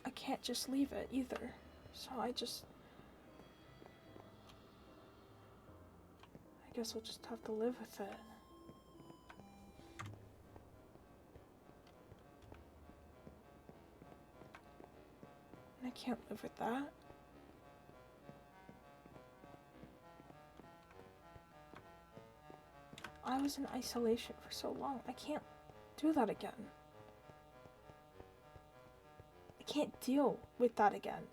Speaker 1: I can't just leave it either. So I guess I'll just have to live with it. And I can't live with that. I was in isolation for so long. I can't do that again. I can't deal with that again.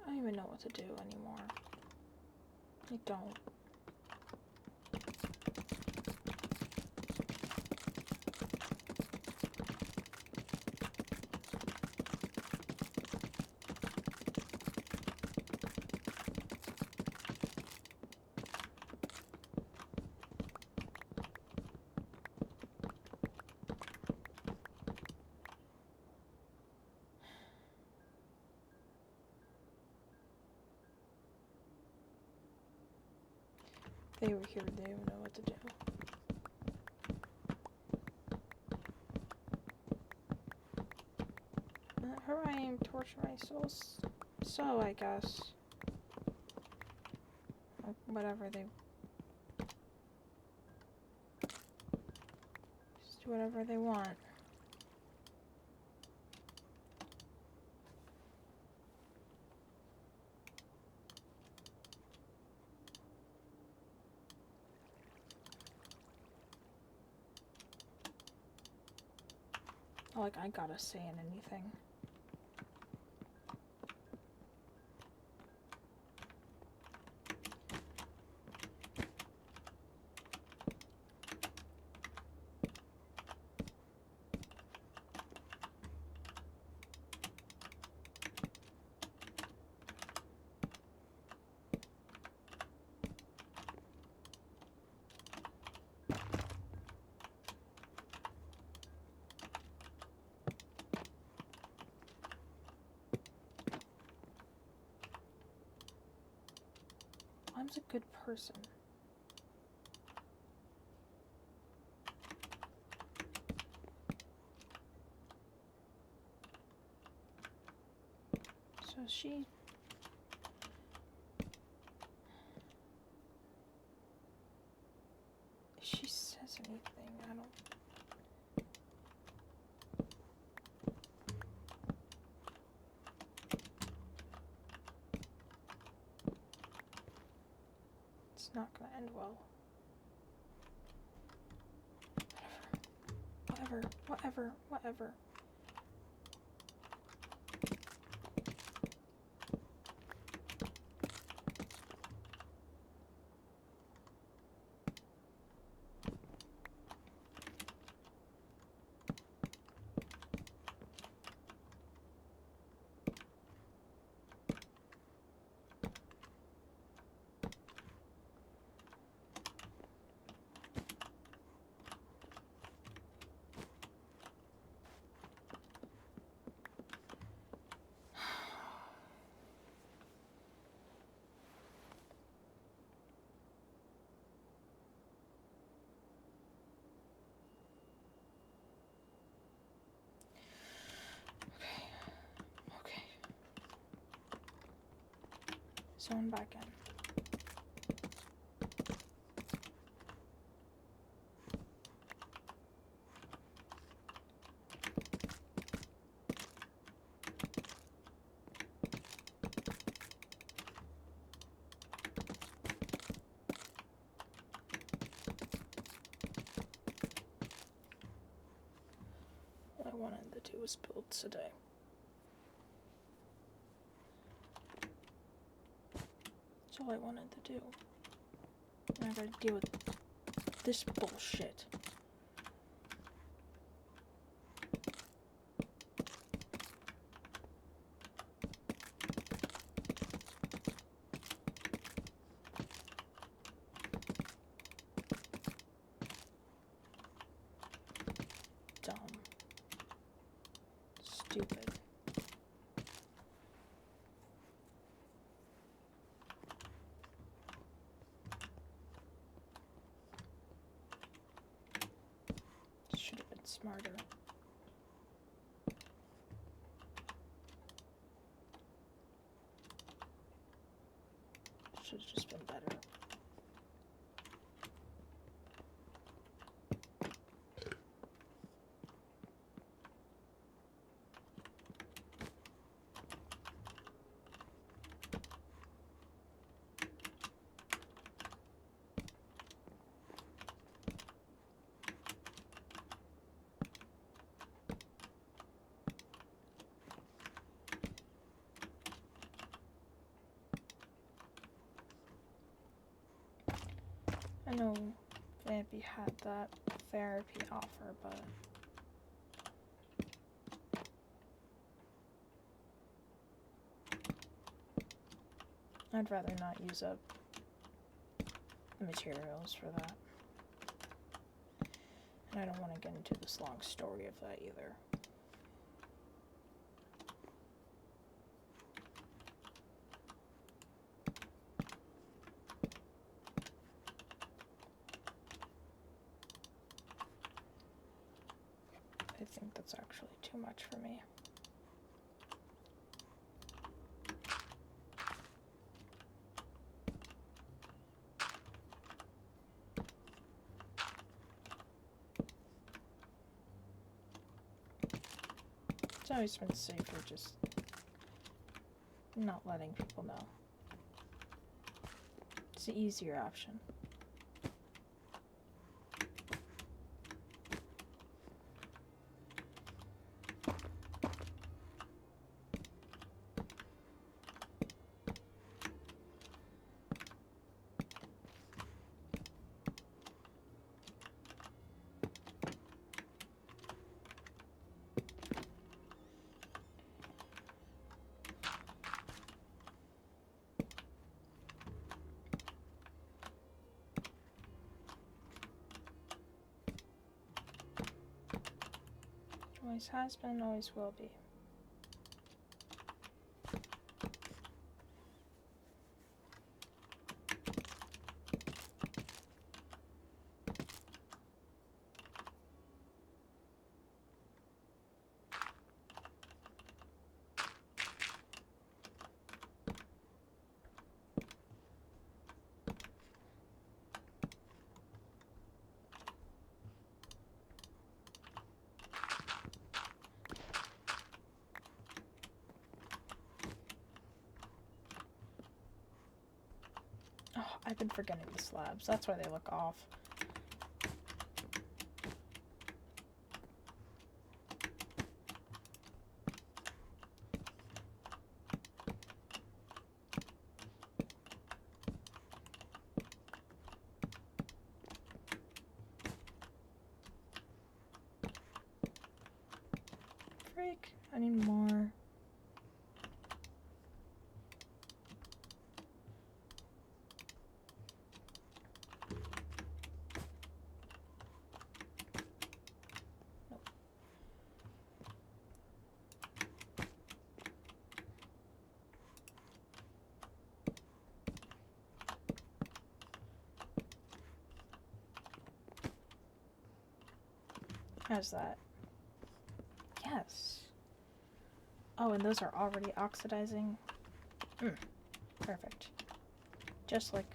Speaker 1: I don't even know what to do anymore. I don't. They were here, they don't know what to do. Unfortunately, so I guess. Or whatever they... Just do whatever they want. Like, I gotta say in anything. I'm a good person. So she... If she says anything, I don't... It's not gonna end well. Whatever. Okay. Zone back in. What I wanted to do was build today. That's all I wanted to do. And I gotta deal with this bullshit. Dumb. Stupid. Should have been smarter. Should have just been better. I know Vampy had that therapy offer, but I'd rather not use up the materials for that. And I don't want to get into this long story of that either. I think that's actually too much for me. always been safer just not letting people know. It's the easier option. Always has been, always will be. Oh, I've been forgetting the slabs. That's why they look off. Freak, I need more. How's that? Yes. Oh, and those are already oxidizing? Perfect. Just like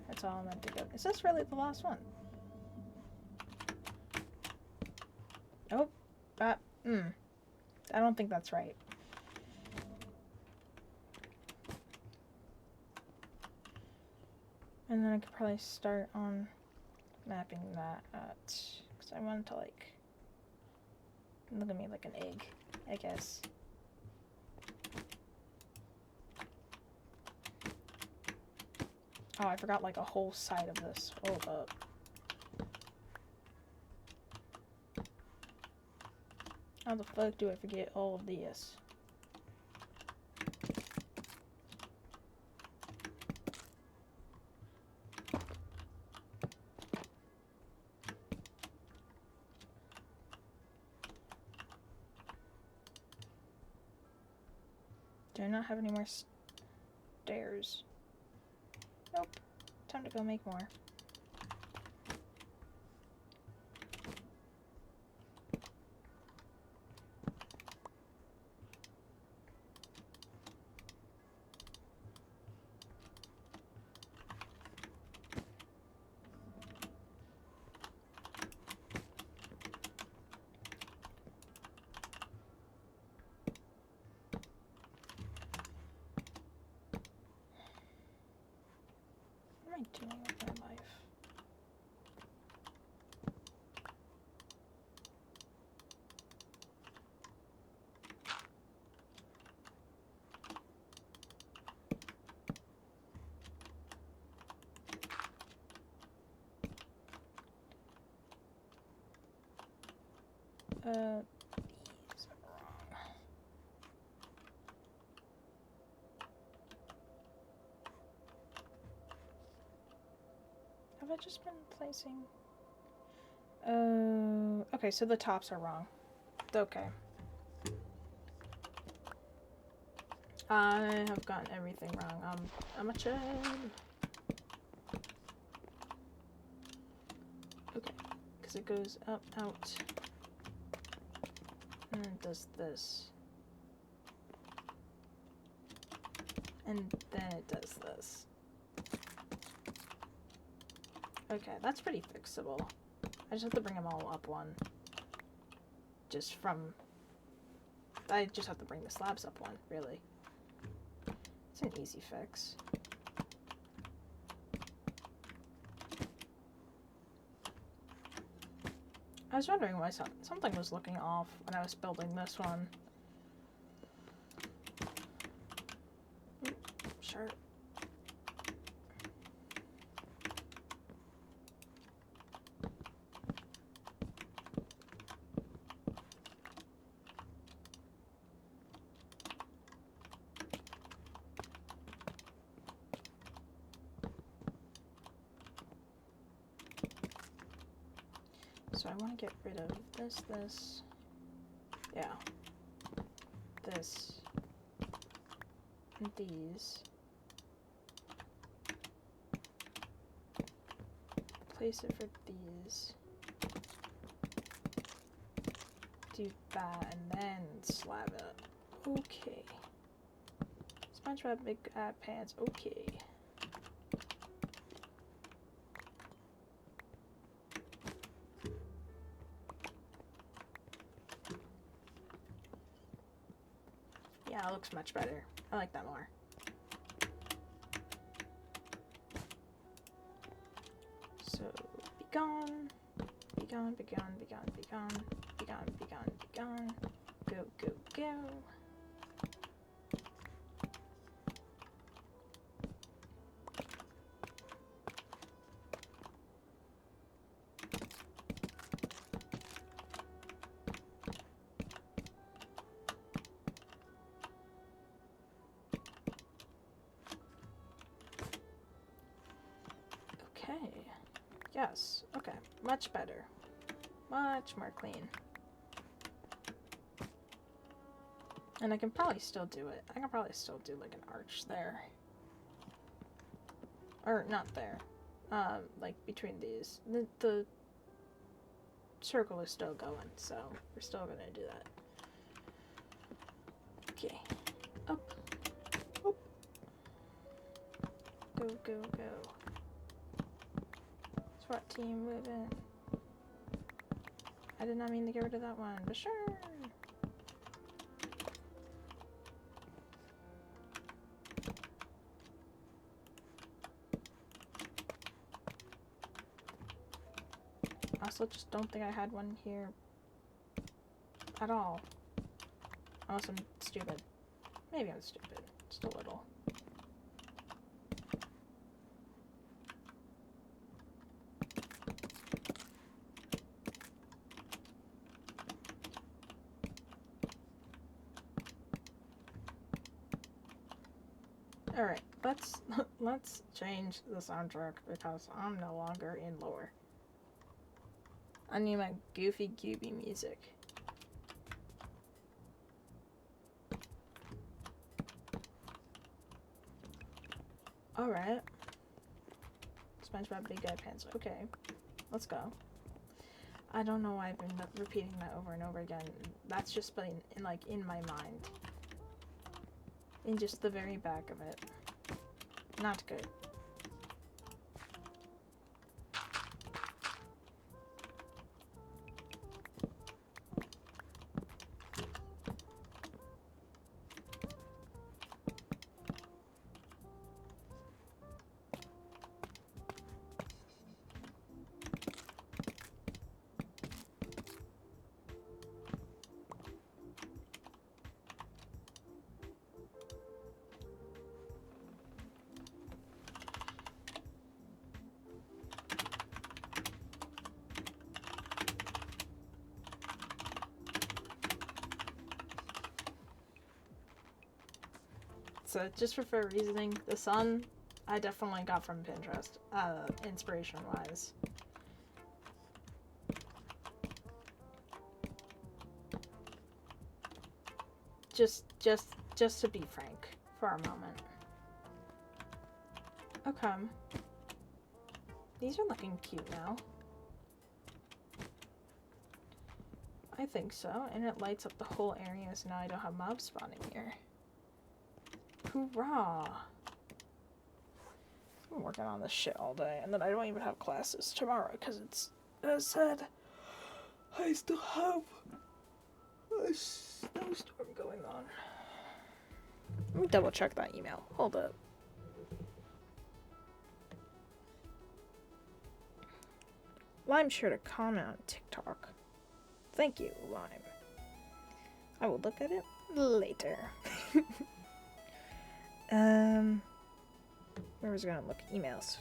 Speaker 1: that's all meant to go. Is this really the last one? Nope. I don't think that's right. And then I could probably start on mapping that at, because I want it to like look at me like an egg, I guess. Oh, I forgot like a whole side of this. Hold up. How the fuck do I forget all of this? Do I not have any more stairs? Nope. Time to go make more. What am I doing with my life? These are wrong. Have I just been placing? Okay, so the tops are wrong. Okay. I have gotten everything wrong. I'm a child. Okay, because it goes up, out, and then it does this. And then it does this. Okay, that's pretty fixable. I just have to bring them all up one. Just from I just have to bring the slabs up one, really. It's an easy fix. I was wondering why something was looking off when I was building this one. Sure. So I want to get rid of this, yeah, this, and these. Place it for these. Do that and then slab it. Okay. SpongeBob big pants. Okay. Yeah, it looks much better. I like that more. So, be gone. Be gone, be gone, be gone, be gone. Be gone, be gone, be gone. Go, go, go. Okay. Yes. Okay. Much better. Much more clean. And I can probably still do it. I can probably still do like an arch there. Or not there. Like between these. The circle is still going, so we're still gonna do that. Okay. Up. Up. Go, go, go. SWAT team moving. I did not mean to get rid of that one, but sure. I also just don't think I had one here at all. Unless I'm stupid. Maybe I'm stupid. Just a little. Alright, let's change the soundtrack because I'm no longer in lore. I need my goofy gooby music. Alright. SpongeBob Big Guy Pants. Okay. Let's go. I don't know why I've been repeating that over and over again. That's just been in my mind. In just the very back of it. Not good. So just for fair reasoning, the sun I definitely got from Pinterest, inspiration wise. Just to be frank for a moment. Okay. These are looking cute now. I think so, and it lights up the whole area, so now I don't have mobs spawning here. Hoorah! I'm working on this shit all day, and then I don't even have classes tomorrow because it's, as I said, I still have A snowstorm going on. Let me double check that email. Hold up. Lime sure to comment on TikTok. Thank you, Lime. I will look at it later. Where was I gonna look? Emails.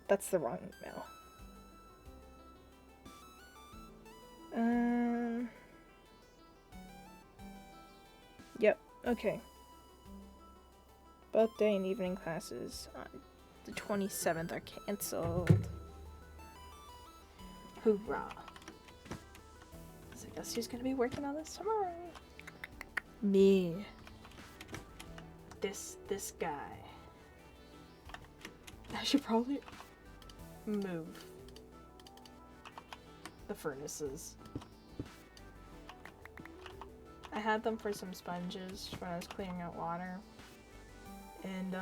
Speaker 1: That's the wrong email. Yep, okay. Both day and evening classes on the 27th are cancelled. Hoorah. So I guess who's gonna be working on this tomorrow? Me. This guy. I should probably move the furnaces. I had them for some sponges when I was cleaning out water. And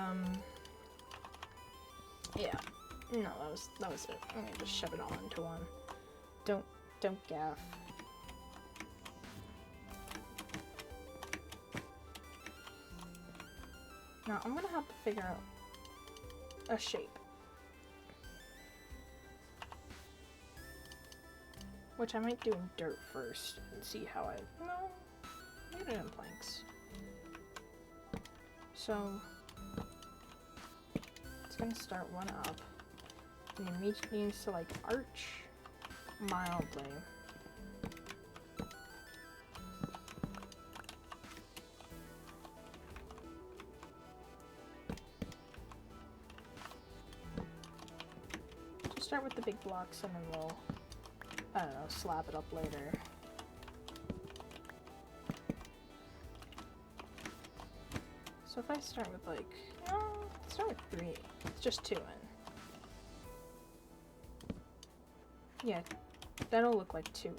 Speaker 1: yeah. No, that was it. I'm gonna just shove it all into one. Don't gaff. Now I'm gonna have to figure out a shape. Which I might do in dirt first and see how I... No, I do it in planks. So, it's gonna start one up. And your meat needs to like arch mildly. Just start with the big blocks and then we'll, I don't know, slap it up later. So if I start with like, start with 3. It's just 2 in. Yeah, that'll look like 2 in.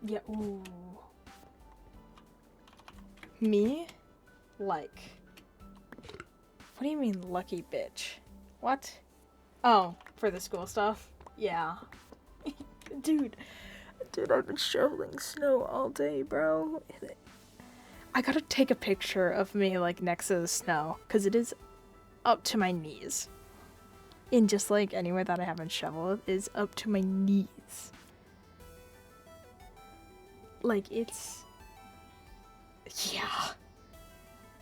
Speaker 1: Yeah, ooh. Me? Like. What do you mean, lucky bitch? What? Oh, for the school stuff? Yeah. Dude, I've been shoveling snow all day, bro. I gotta take a picture of me, like, next to the snow, because it is up to my knees. And just like anywhere that I haven't shoveled is up to my knees. Like, it's... Yeah.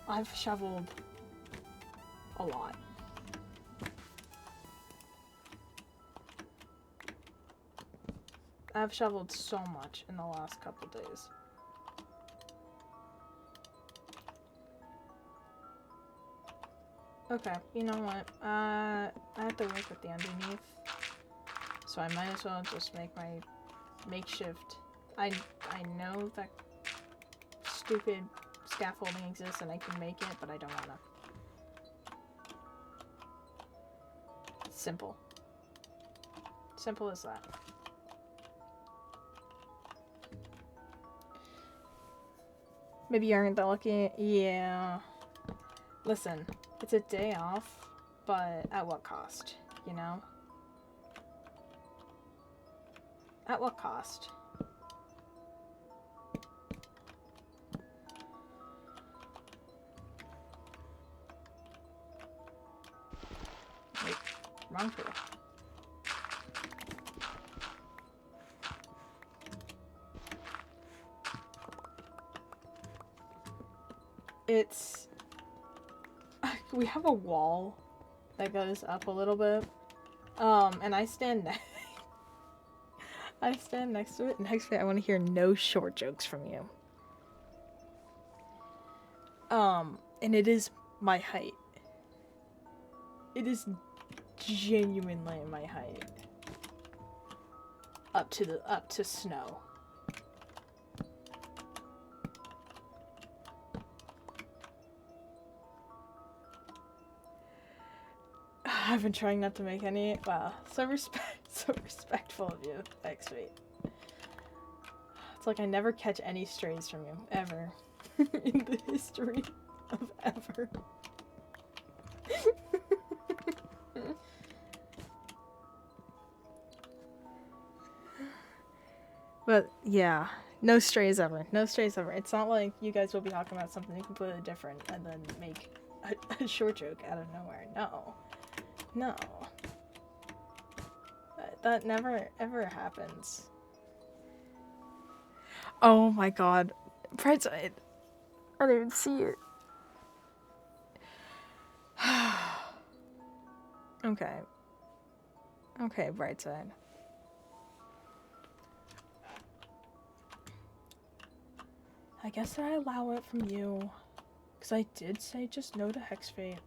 Speaker 1: I've shoveled a lot. I've shoveled so much in the last couple days. Okay, you know what? I have to work with the underneath. So I might as well just make my makeshift. I know that stupid scaffolding exists and I can make it, but I don't wanna. Simple. Simple as that. Maybe you aren't that lucky. Yeah. Listen, it's a day off, but at what cost, you know? At what cost? Wait, wrong tool. It's... We have a wall that goes up a little bit. And I stand I stand next to it. Next week I want to hear no short jokes from you. And it is my height. It is genuinely my height. up to snow. I've been trying not to make any. Wow, so respectful of you. Thanks, sweet. It's like I never catch any strays from you ever in the history of ever. But yeah, no strays ever. No strays ever. It's not like you guys will be talking about something completely different and then make a short joke out of nowhere. No. No. That never ever happens. Oh my god. Brightside. I didn't even see it. Okay. Okay, Brightside. I guess I allow it from you. Because I did say just no to Hex Fate.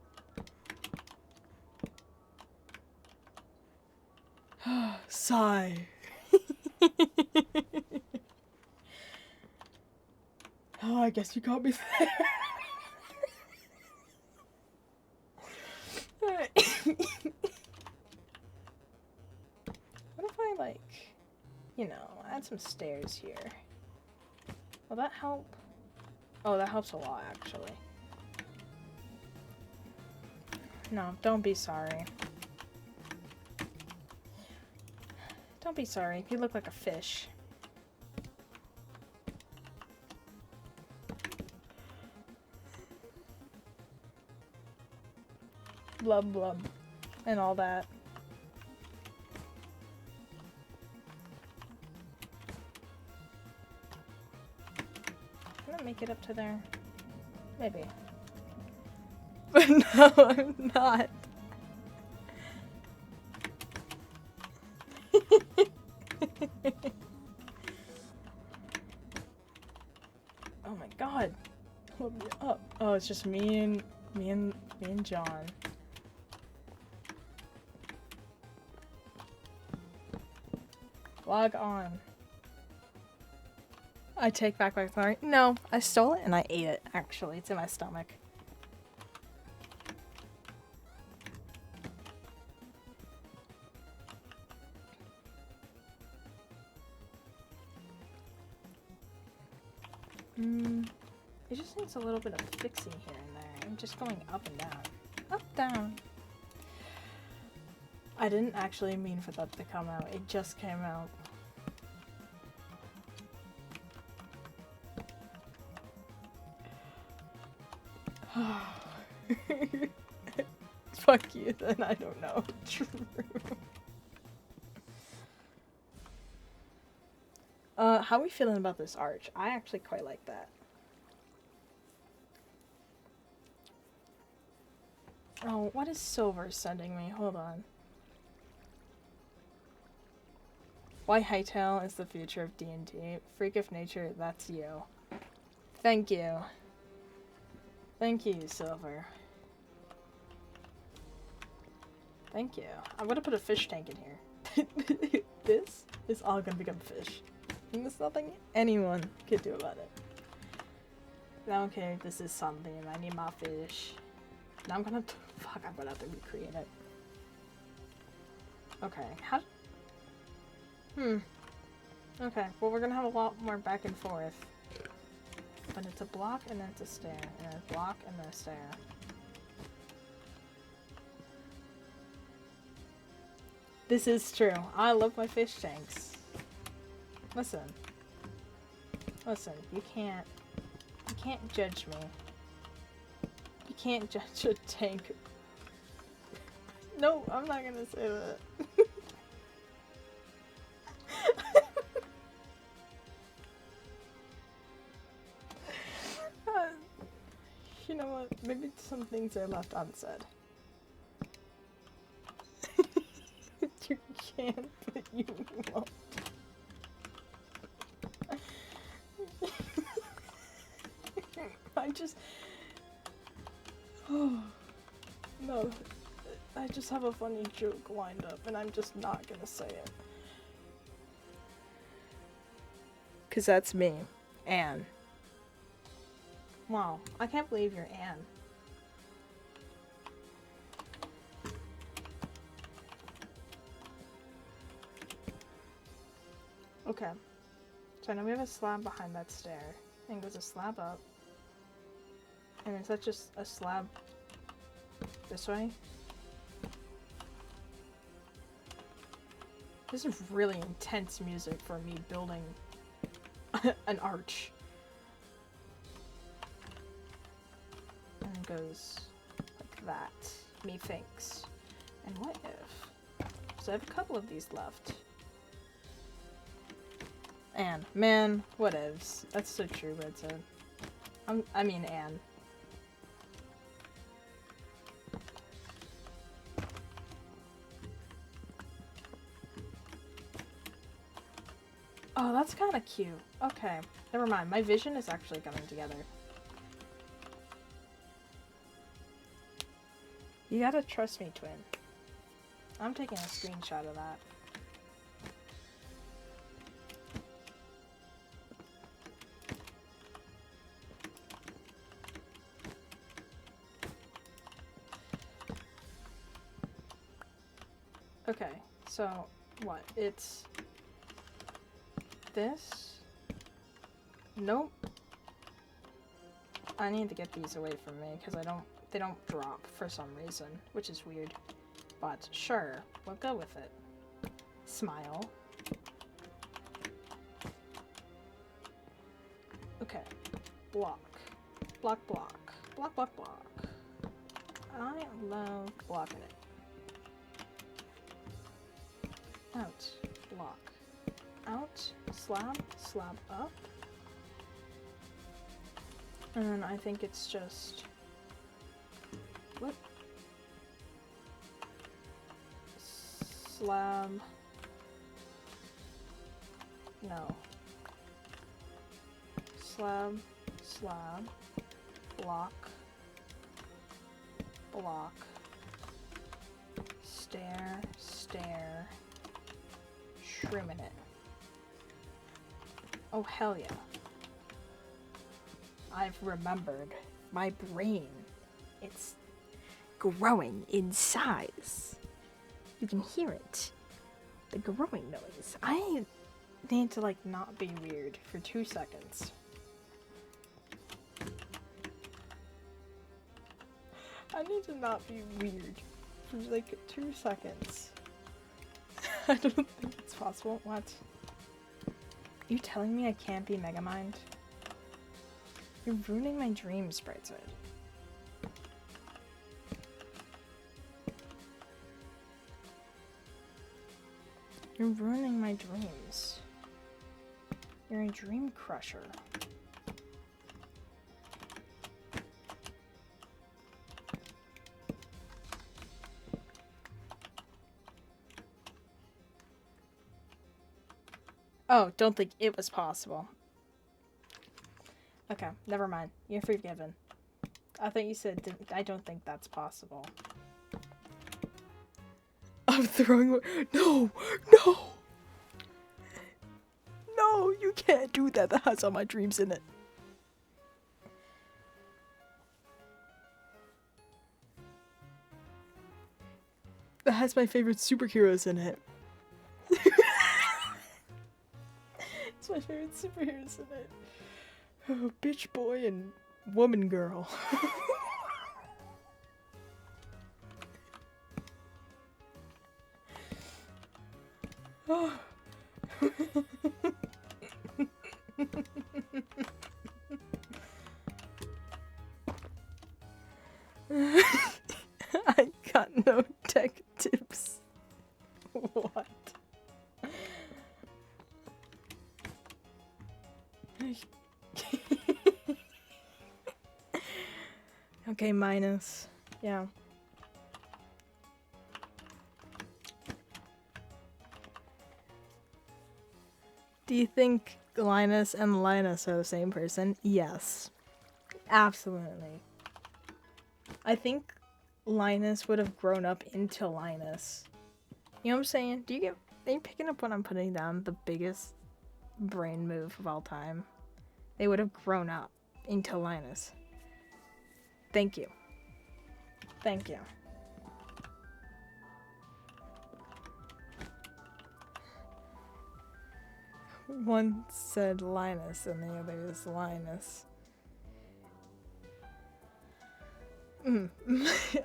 Speaker 1: Sigh. Oh, I guess you got me there. What if I, like, you know, add some stairs here? Will that help? Oh, that helps a lot, actually. No, don't be sorry. Don't be sorry. You look like a fish. Blub blub. And all that. Can I make it up to there? Maybe. But no, I'm not. Oh my god. Hold me up. Oh, it's just me and John. Log on. I take back my sorry. No, I stole it and I ate it, actually. It's in my stomach. It just needs a little bit of fixing here and there. I'm just going up and down. Up, down. I didn't actually mean for that to come out. It just came out. Fuck you, then I don't know. True. How are we feeling about this arch? I actually quite like that. Oh, what is Silver sending me? Hold on. Why Hightail is the future of D&D. Freak of nature, that's you. Thank you. Thank you, Silver. Thank you. I'm gonna put a fish tank in here. This is all gonna become fish. And there's nothing anyone could do about it. I don't care if this is something. I need my fish. Now I'm gonna fuck, I'm gonna have to recreate it. Okay, how... Okay, well we're gonna have a lot more back and forth. But it's a block and then it's a stair. And a block and then a stair. This is true. I love my fish tanks. Listen. Listen, you can't judge me. You can't judge a tank. No, I'm not gonna say that. You know what? Maybe some things are left unsaid. You can, but you won't. I just... Oh, no. I just have a funny joke lined up, and I'm just not gonna say it. Because that's me. Anne. Wow, I can't believe you're Anne. Okay. So I know we have a slab behind that stair. And there's a slab up. And is that just a slab this way? This is really intense music for me building an arch. And it goes like that. Methinks. And what if? So I have a couple of these left. Anne. Man, whatevs. That's so true, Redstone. I mean Anne. Oh, that's kind of cute. Okay, never mind. My vision is actually coming together. You gotta trust me, twin. I'm taking a screenshot of that. Okay, so what? It's this? Nope. I need to get these away from me because they don't drop for some reason, which is weird. But sure, we'll go with it. Smile. Okay. Block. Block, block. Block, block, block. I love blocking it. Out. Block. Out. Slab. Slab up. And then I think it's just... What? Slab. No. Slab. Slab. Block. Block. Stair. Stair. Shrimming it. Oh, hell yeah. I've remembered. My brain. It's growing in size. You can hear it. The growing noise. I need to, like, not be weird for 2 seconds. I need to not be weird for, like, 2 seconds. I don't think it's possible. What? Are you telling me I can't be Megamind? You're ruining my dreams, Brightside. You're ruining my dreams. You're a dream crusher. Oh, don't think it was possible. Okay, never mind. You're forgiven. I thought you said, I don't think that's possible. I'm throwing away. No! No! No, you can't do that. That has all my dreams in it. That has my favorite superheroes in it. It's my favorite superheroes in it. Oh, bitch boy and woman girl. Oh. I got no tech tips. What? Okay, minus. Yeah. Do you think Linus and Linus are the same person? Yes. Absolutely. I think Linus would have grown up into Linus. You know what I'm saying? Are you picking up what I'm putting down? The biggest brain move of all time. They would have grown up into Linus. Thank you. Thank you. One said Linus and the other is Linus.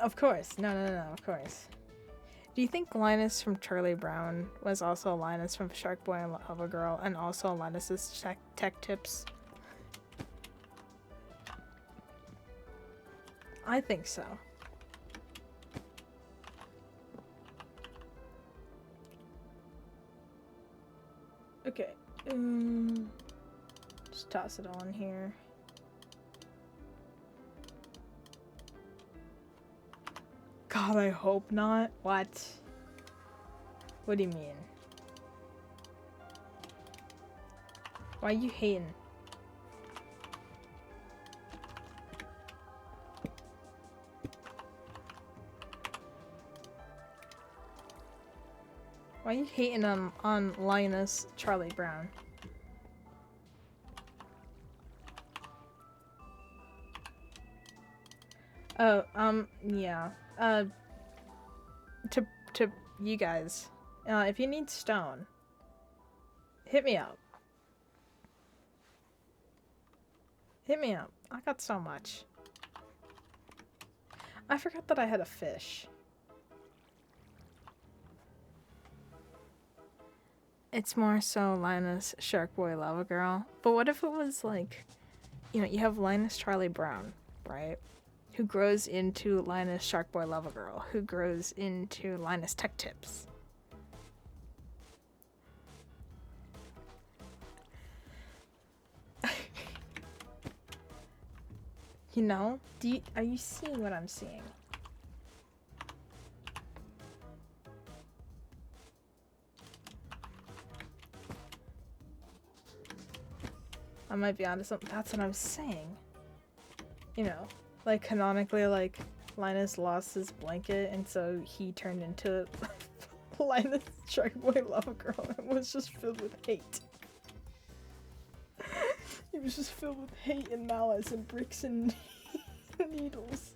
Speaker 1: Of course. No, of course. Do you think Linus from Charlie Brown was also Linus from Shark Boy and Lava Girl and also Linus's tech tips? I think so. Okay. Just toss it all in here. God, I hope not. What? What do you mean? Why are you hating? Why are you hating on Linus Charlie Brown? Oh, yeah. To you guys, if you need stone, hit me up. Hit me up. I got so much. I forgot that I had a fish. It's more so Linus Shark Boy Lava Girl. But what if it was like, you know, you have Linus Charlie Brown, right? Who grows into Linus Shark Boy Lava Girl, who grows into Linus Tech Tips. You know? Are you seeing what I'm seeing? I might be onto something. That's what I'm saying. You know, like canonically, like Linus lost his blanket, and so he turned into Linus Shark Boy Lava Girl and was just filled with hate. He was just filled with hate and malice and bricks and needles.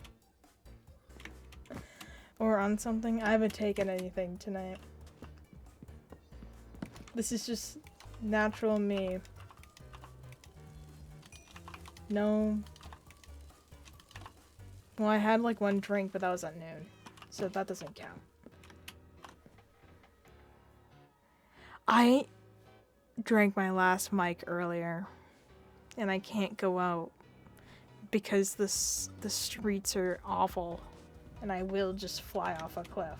Speaker 1: Or on something. I haven't taken anything tonight. This is just natural me. No. Well, I had like one drink, but that was at noon. So that doesn't count. I drank my last mic earlier. And I can't go out. Because the streets are awful. And I will just fly off a cliff.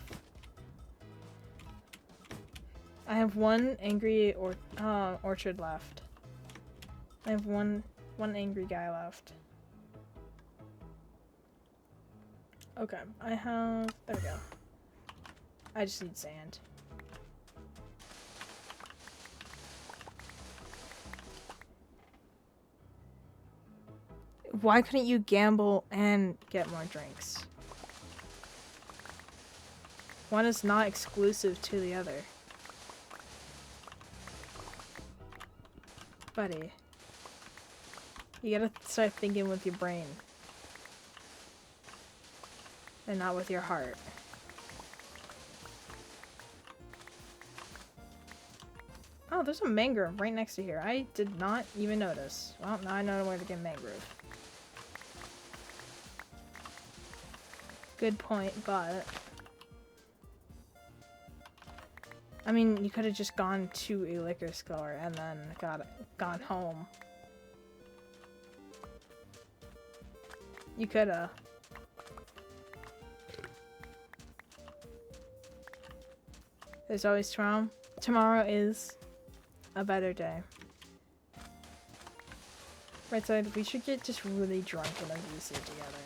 Speaker 1: I have one angry orchard left. I have one angry guy left. Okay, I have... There we go. I just need sand. Why couldn't you gamble and get more drinks? One is not exclusive to the other. Buddy. You gotta start thinking with your brain. And not with your heart. Oh, there's a mangrove right next to here. I did not even notice. Well, now I know where to get mangrove. Good point, but... I mean, you could have just gone to a liquor store and then gone home. You coulda. There's always tomorrow. Tomorrow is a better day. Right side, we should get just really drunk in a VC together.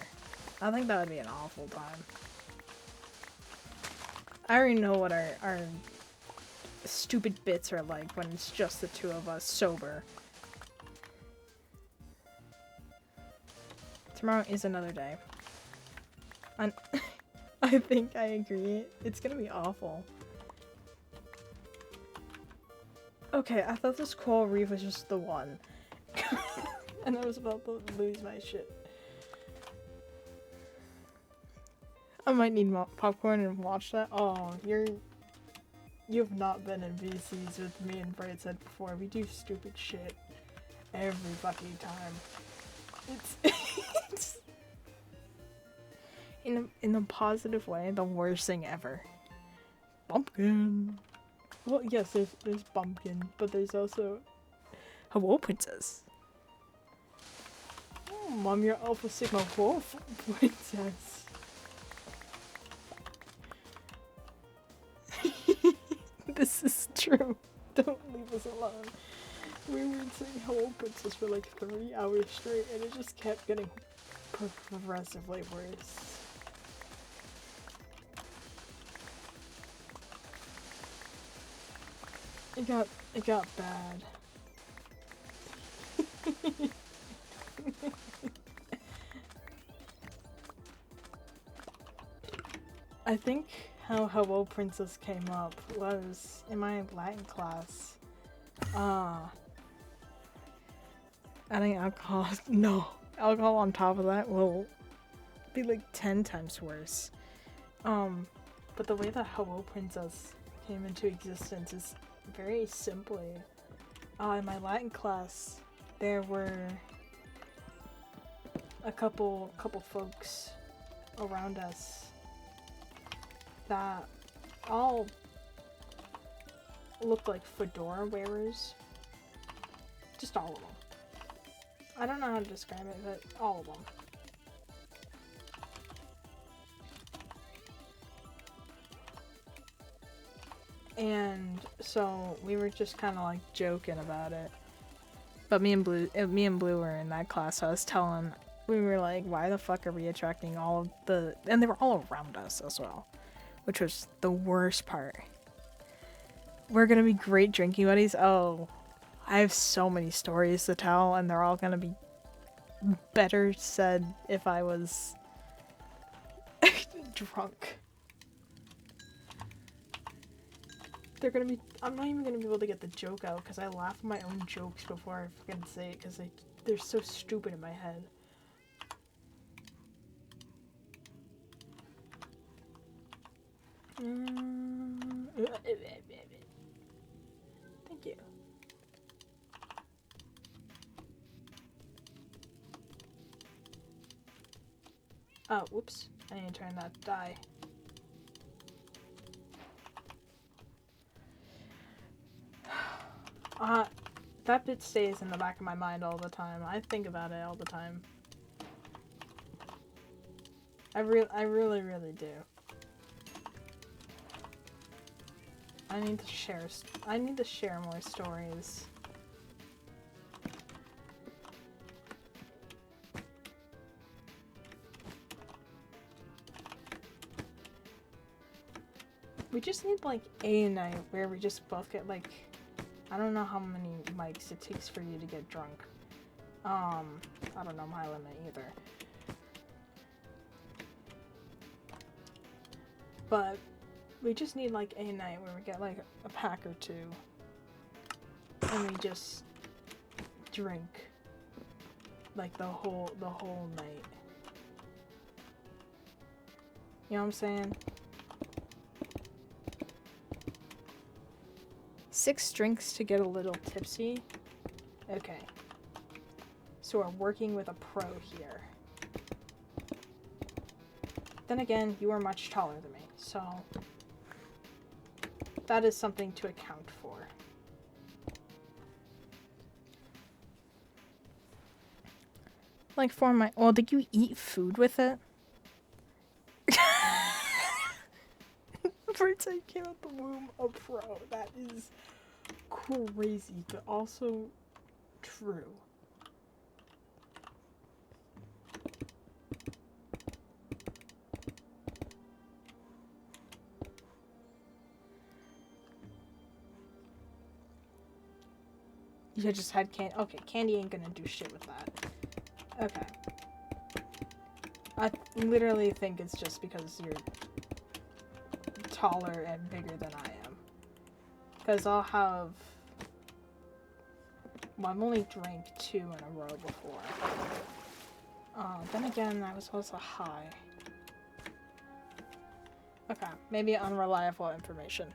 Speaker 1: I think that would be an awful time. I already know what our stupid bits are like when it's just the two of us sober. Tomorrow is another day. I think I agree. It's gonna be awful. Okay, I thought this coral reef was just the one. And I was about to lose my shit. I might need popcorn and watch that. Oh, you've not been in VCs with me and Brightside before. We do stupid shit every fucking time. It's in a positive way, the worst thing ever. Bumpkin. Well, yes, there's Bumpkin, but there's also Hello, Princess. Oh, Mom, you're Alpha Sigma Wolf, Princess. This is true. Don't leave us alone. We were saying Hello, Princess for like 3 hours straight, and it just kept getting progressively worse. It got bad. I think how Hello Princess came up was in my Latin class. Adding alcohol, no. Alcohol on top of that will be like 10 times worse. But the way that Hello Princess came into existence is very simply. In my Latin class, there were a couple folks around us that all looked like fedora wearers. Just all of them. I don't know how to describe it, but all of them. And so we were just kind of like joking about it. But me and Blue were in that class, so I was telling, we were like, why the fuck are we attracting all of the, and they were all around us as well, which was the worst part. We're gonna be great drinking buddies. Oh, I have so many stories to tell, and they're all gonna be better said if I was drunk. They're gonna be, I'm not even gonna be able to get the joke out because I laugh at my own jokes before I fucking say it because they're so stupid in my head. Thank you. Oh, whoops. I need to turn that die. That bit stays in the back of my mind all the time. I think about it all the time. I really do. I need to share more stories. We just need like a night where we just both get like, I don't know how many mics it takes for you to get drunk. I don't know my limit either. But we just need like a night where we get like a pack or two and we just drink like the whole night. You know what I'm saying? 6 drinks to get a little tipsy. Okay. So we're working with a pro here. Then again, you are much taller than me, so that is something to account for. Like for my, well, did you eat food with it? First I came out the womb a pro. That is crazy, but also true. You just had candy. Okay, candy ain't gonna do shit with that. Okay. I literally think it's just because you're taller and bigger than I am. Because I'll have Well, I've only drank 2 in a row before. Then again, I was also high. Okay, maybe unreliable information.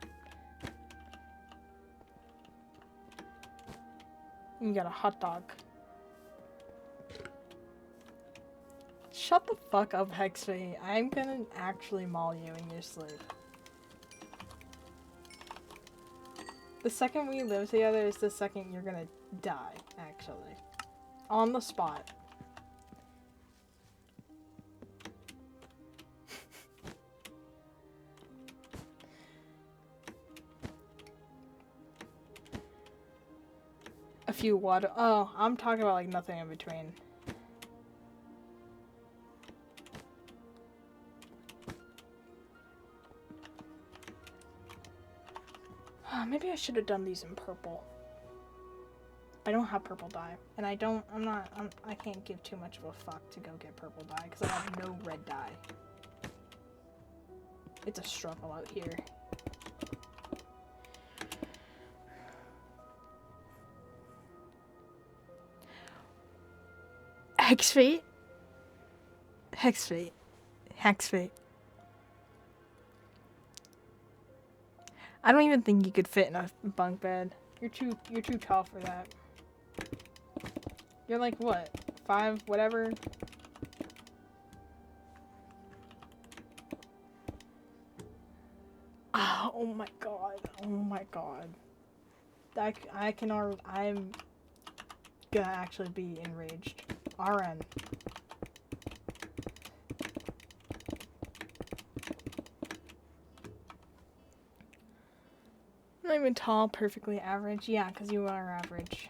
Speaker 1: You got a hot dog. Shut the fuck up, Hexfee. I'm gonna actually maul you in your sleep. The second we live together is the second you're gonna die, actually. On the spot. A few water. Oh, I'm talking about like nothing in between. Maybe I should have done these in purple. I don't have purple dye, and I can't give too much of a fuck to go get purple dye because I have no red dye. It's a struggle out here. Hexfate? Hexfate. Hexfate. I don't even think you could fit in a bunk bed. You're too tall for that. You're like what? 5, whatever? Oh my god. Oh my god. I'm gonna actually be enraged. RN. Not even tall, perfectly average. Yeah, because you are average.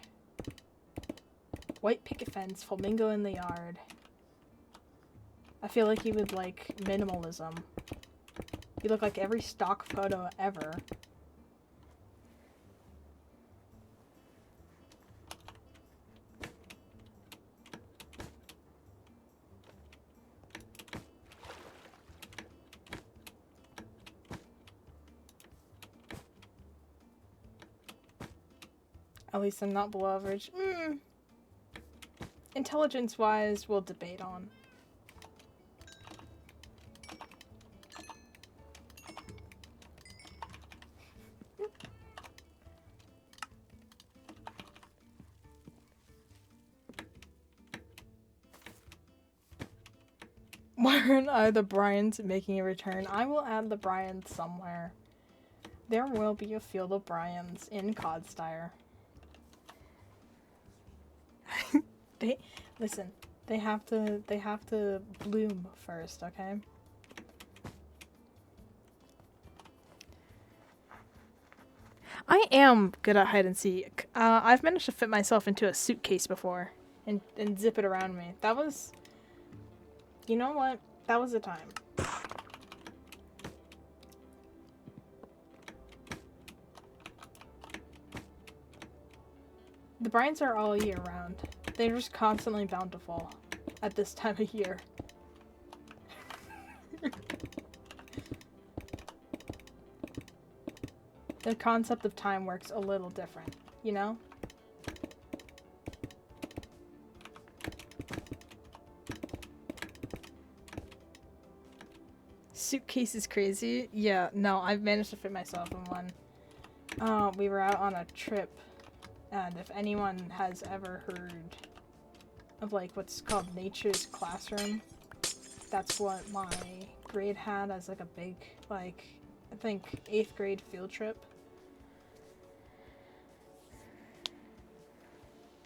Speaker 1: White picket fence, flamingo in the yard. I feel like you would like minimalism. You look like every stock photo ever. At least I'm not below average. Intelligence-wise, we'll debate on. Why aren't the Bryans making a return? I will add the Bryans somewhere. There will be a field of Bryans in Codstire. Listen, they have to bloom first, okay? I am good at hide and seek. I've managed to fit myself into a suitcase before and zip it around me. That was, you know what? That was the time. The Bryans are all year round. They're just constantly bountiful at this time of year. The concept of time works a little different, you know? Suitcase is crazy. Yeah, no, I've managed to fit myself in one. We were out on a trip, and if anyone has ever heard of like what's called Nature's Classroom, that's what my grade had as like a big, like, I think 8th grade field trip.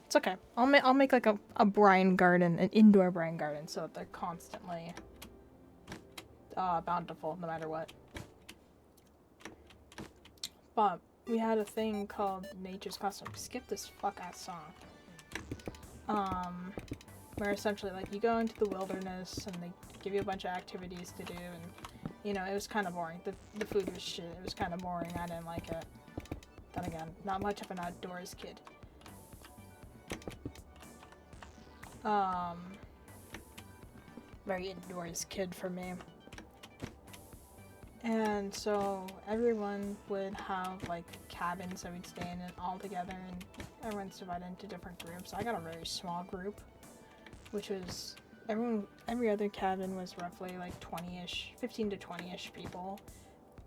Speaker 1: It's okay. I'll make like a brine garden, an indoor brine garden, so that they're constantly bountiful no matter what. But we had a thing called Nature's Classroom. Skip this fuck ass song. Where essentially like you go into the wilderness and they give you a bunch of activities to do, and you know, it was kind of boring. The food was shit. It was kind of boring. I didn't like it. Then again, not much of an outdoors kid. Very indoors kid for me. And so everyone would have like cabins that we'd stay in all together, and everyone's divided into different groups. I got a very small group, which was every other cabin was roughly like 20-ish, 15 to 20-ish people.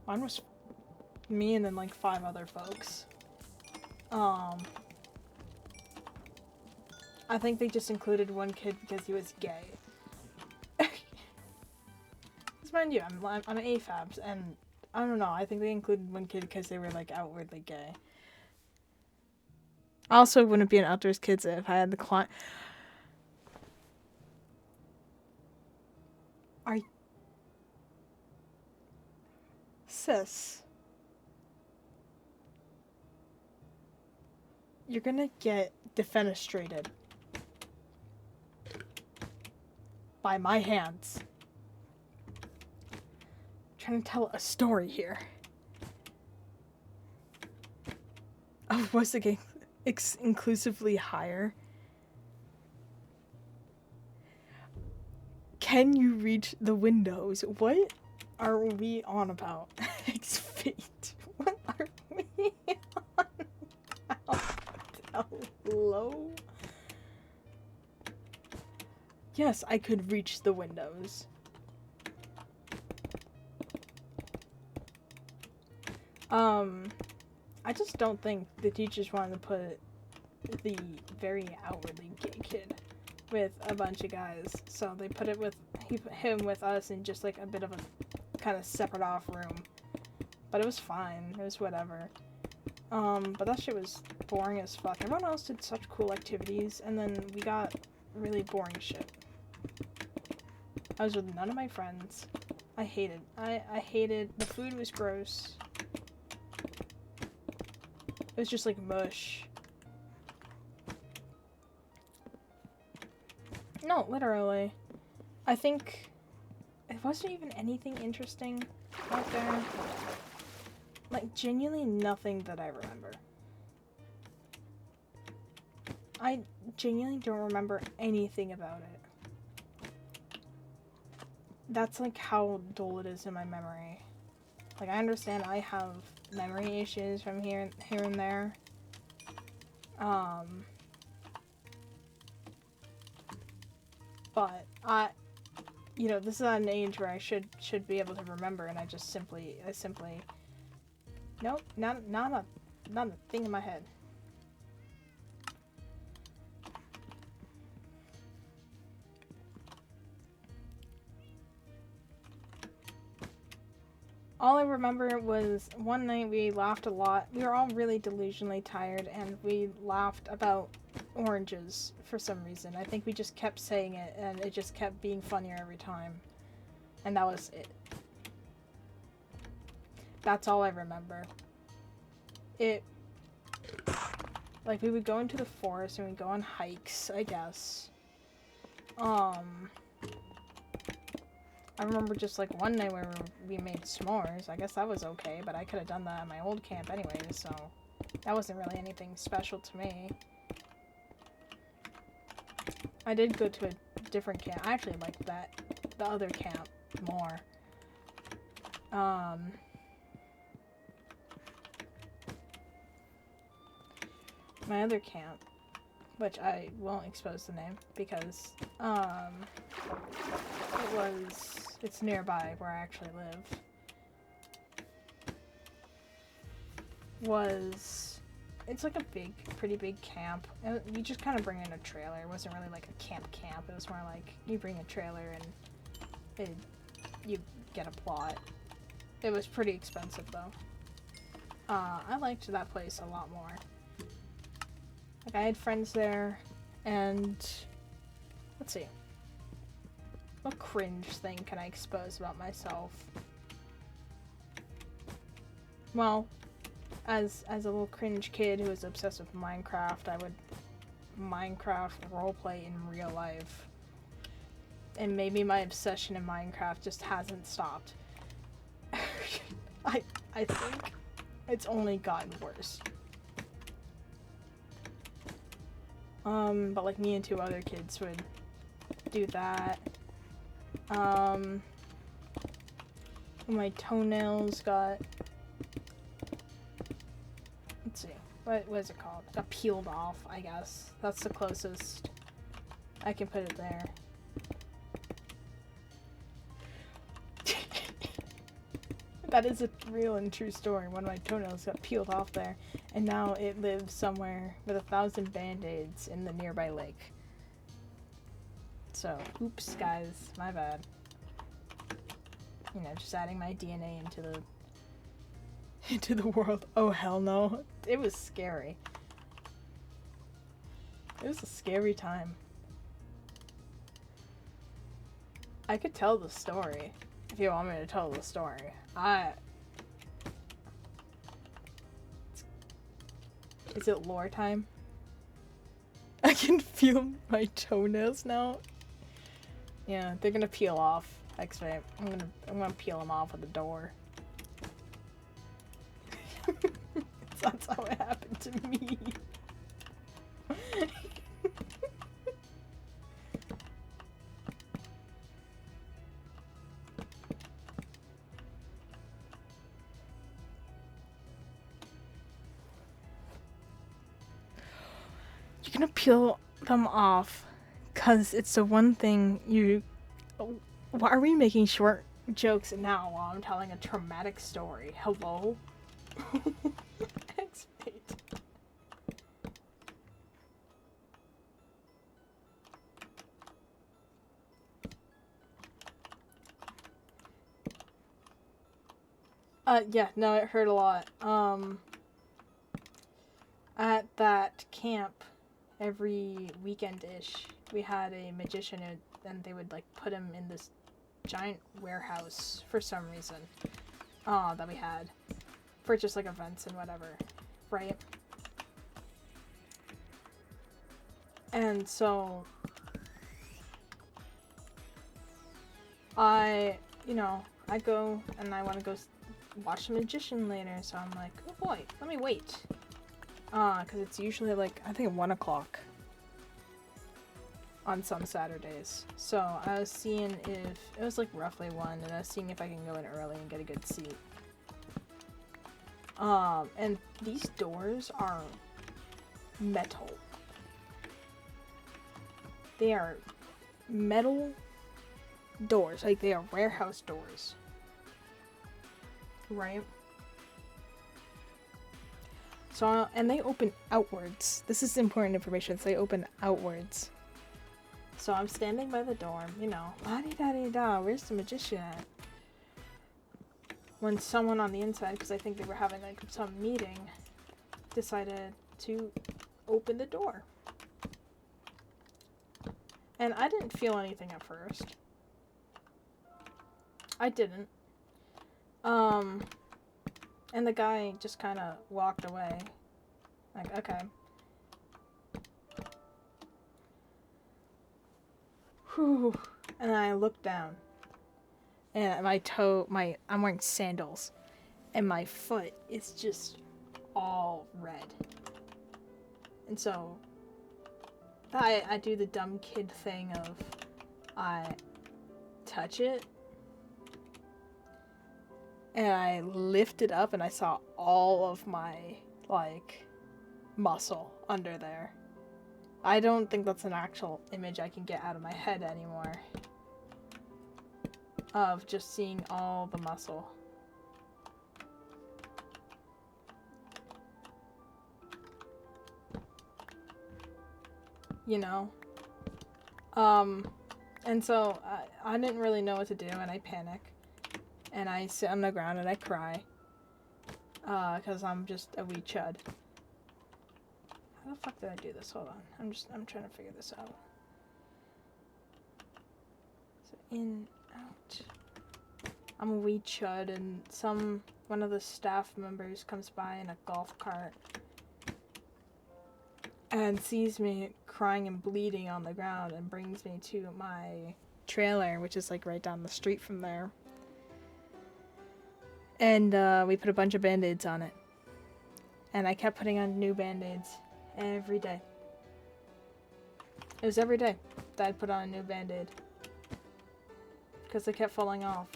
Speaker 1: Mine was me and then like 5 other folks. I think they just included one kid because he was gay. Because mind you, I'm AFABs, and I don't know, I think they included one kid because they were like outwardly gay. I also wouldn't be an outdoors kids if I had the client. Sis. You're gonna get defenestrated. By my hands. I'm trying to tell a story here. Of was it inclusively higher? Can you reach the windows? What are we on about? 6 feet. What are we on about? Hello? Yes, I could reach the windows. I just don't think the teachers wanted to put the very outwardly gay kid with a bunch of guys, so they put him with us in just like a bit of a kind of separate off room. But it was fine. It was whatever. But that shit was boring as fuck. Everyone else did such cool activities, and then we got really boring shit. I was with none of my friends. I hated. The food was gross. It was just like mush. No, literally. I think it wasn't even anything interesting out there. Like, genuinely nothing that I remember. I genuinely don't remember anything about it. That's like how dull it is in my memory. Like, I understand I have memory issues from here and there. But you know, this is at an age where I should be able to remember, and I simply nope, not a thing in my head. All I remember was one night we laughed a lot. We were all really delusionally tired, and we laughed about oranges for some reason. I think we just kept saying it, and it just kept being funnier every time. And that was it. That's all I remember. Like, we would go into the forest, and we'd go on hikes, I guess. I remember just like one night where we made s'mores. I guess that was okay, but I could have done that at my old camp anyway, so that wasn't really anything special to me. I did go to a different camp. I actually liked the other camp more. My other camp, which I won't expose the name because it's nearby where I actually live. It's like a pretty big camp. And you just kind of bring in a trailer. It wasn't really like a camp. It was more like you bring a trailer and you get a plot. It was pretty expensive though. I liked that place a lot more. Like, I had friends there, and let's see. What cringe thing can I expose about myself? Well, as a little cringe kid who was obsessed with Minecraft, I would Minecraft roleplay in real life. And maybe my obsession in Minecraft just hasn't stopped. I think it's only gotten worse. But like me and 2 other kids would do that. My toenails got, let's see, what is it called? Got peeled off, I guess. That's the closest I can put it there. That is a real and true story. One of my toenails got peeled off there, and now it lives somewhere with 1,000 band-aids in the nearby lake. So, oops, guys, my bad. You know, just adding my DNA into the world. Oh, hell no. It was scary. It was a scary time. I could tell the story if you want me to tell the story. Is it lore time? I can feel my toenails now. Yeah, they're gonna peel off. Actually, I'm gonna peel them off with the door. That's how it happened to me. You're gonna peel them off because it's the one thing you. Why are we making short jokes now while I'm telling a traumatic story? Hello? X-Fate. Yeah, no, it hurt a lot. At that camp, every weekend-ish, we had a magician and they would, like, put him in this giant warehouse for some reason. That we had. For just, like, events and whatever. Right? And so... I go and I want to go watch the magician later, so I'm like, oh boy, let me wait. Because it's usually like, I think 1 o'clock on some Saturdays. So I was seeing if, it was like roughly 1, and I was seeing if I can go in early and get a good seat. And these doors are metal. They are metal doors, like they are warehouse doors. Right? So, and they open outwards. This is important information. So they open outwards. So I'm standing by the door, you know, la-di-da-di-da, where's the magician at? When someone on the inside, because I think they were having like some meeting, decided to open the door. And I didn't feel anything at first. I didn't. And the guy just kind of walked away. Like, okay. Whew. And I looked down. And I'm wearing sandals. And my foot is just all red. And so, I do the dumb kid thing of, I touch it. And I lifted up and I saw all of my, like, muscle under there. I don't think that's an actual image I can get out of my head anymore. Of just seeing all the muscle. You know? And so I didn't really know what to do and I panic. And I sit on the ground and I cry. Because I'm just a wee chud. How the fuck did I do this? Hold on. I'm trying to figure this out. So in, out. I'm a wee chud and one of the staff members comes by in a golf cart. And sees me crying and bleeding on the ground and brings me to my trailer, which is like right down the street from there. And we put a bunch of band-aids on it. And I kept putting on new band-aids every day. It was every day that I'd put on a new band-aid. Because they kept falling off.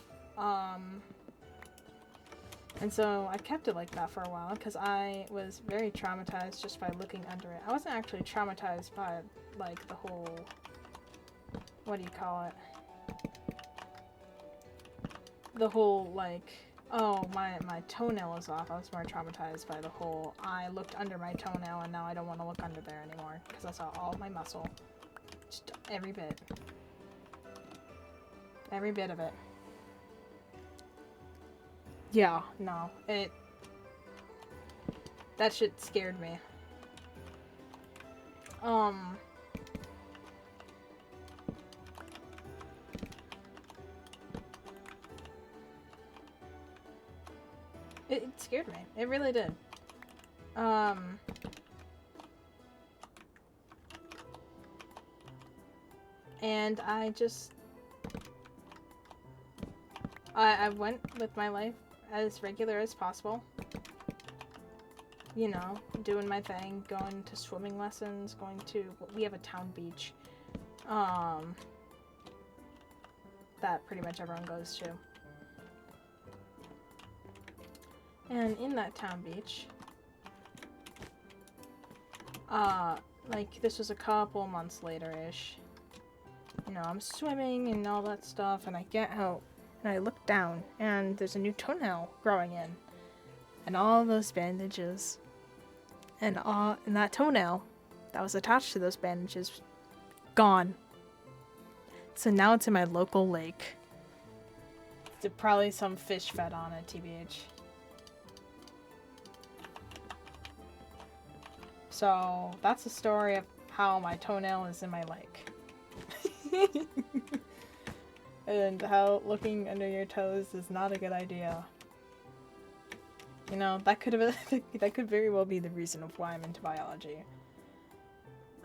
Speaker 1: And so I kept it like that for a while because I was very traumatized just by looking under it. I wasn't actually traumatized by like the whole, what do you call it? The whole like, oh, my toenail is off. I was more traumatized by the whole, I looked under my toenail and now I don't want to look under there anymore because I saw all my muscle. Just every bit. Every bit of it. Yeah, no. That shit scared me. It scared me. It really did. And I just... I went with my life as regular as possible. You know, doing my thing, going to swimming lessons, we have a town beach. That pretty much everyone goes to. And in that town beach, like, this was a couple months later-ish. You know, I'm swimming and all that stuff, and I get out, and I look down, and there's a new toenail growing in. And all those bandages, and that toenail that was attached to those bandages, gone. So now it's in my local lake. There's probably some fish fed on it, TBH. So that's the story of how my toenail is in my lake. And how looking under your toes is not a good idea. You know, that could very well be the reason of why I'm into biology.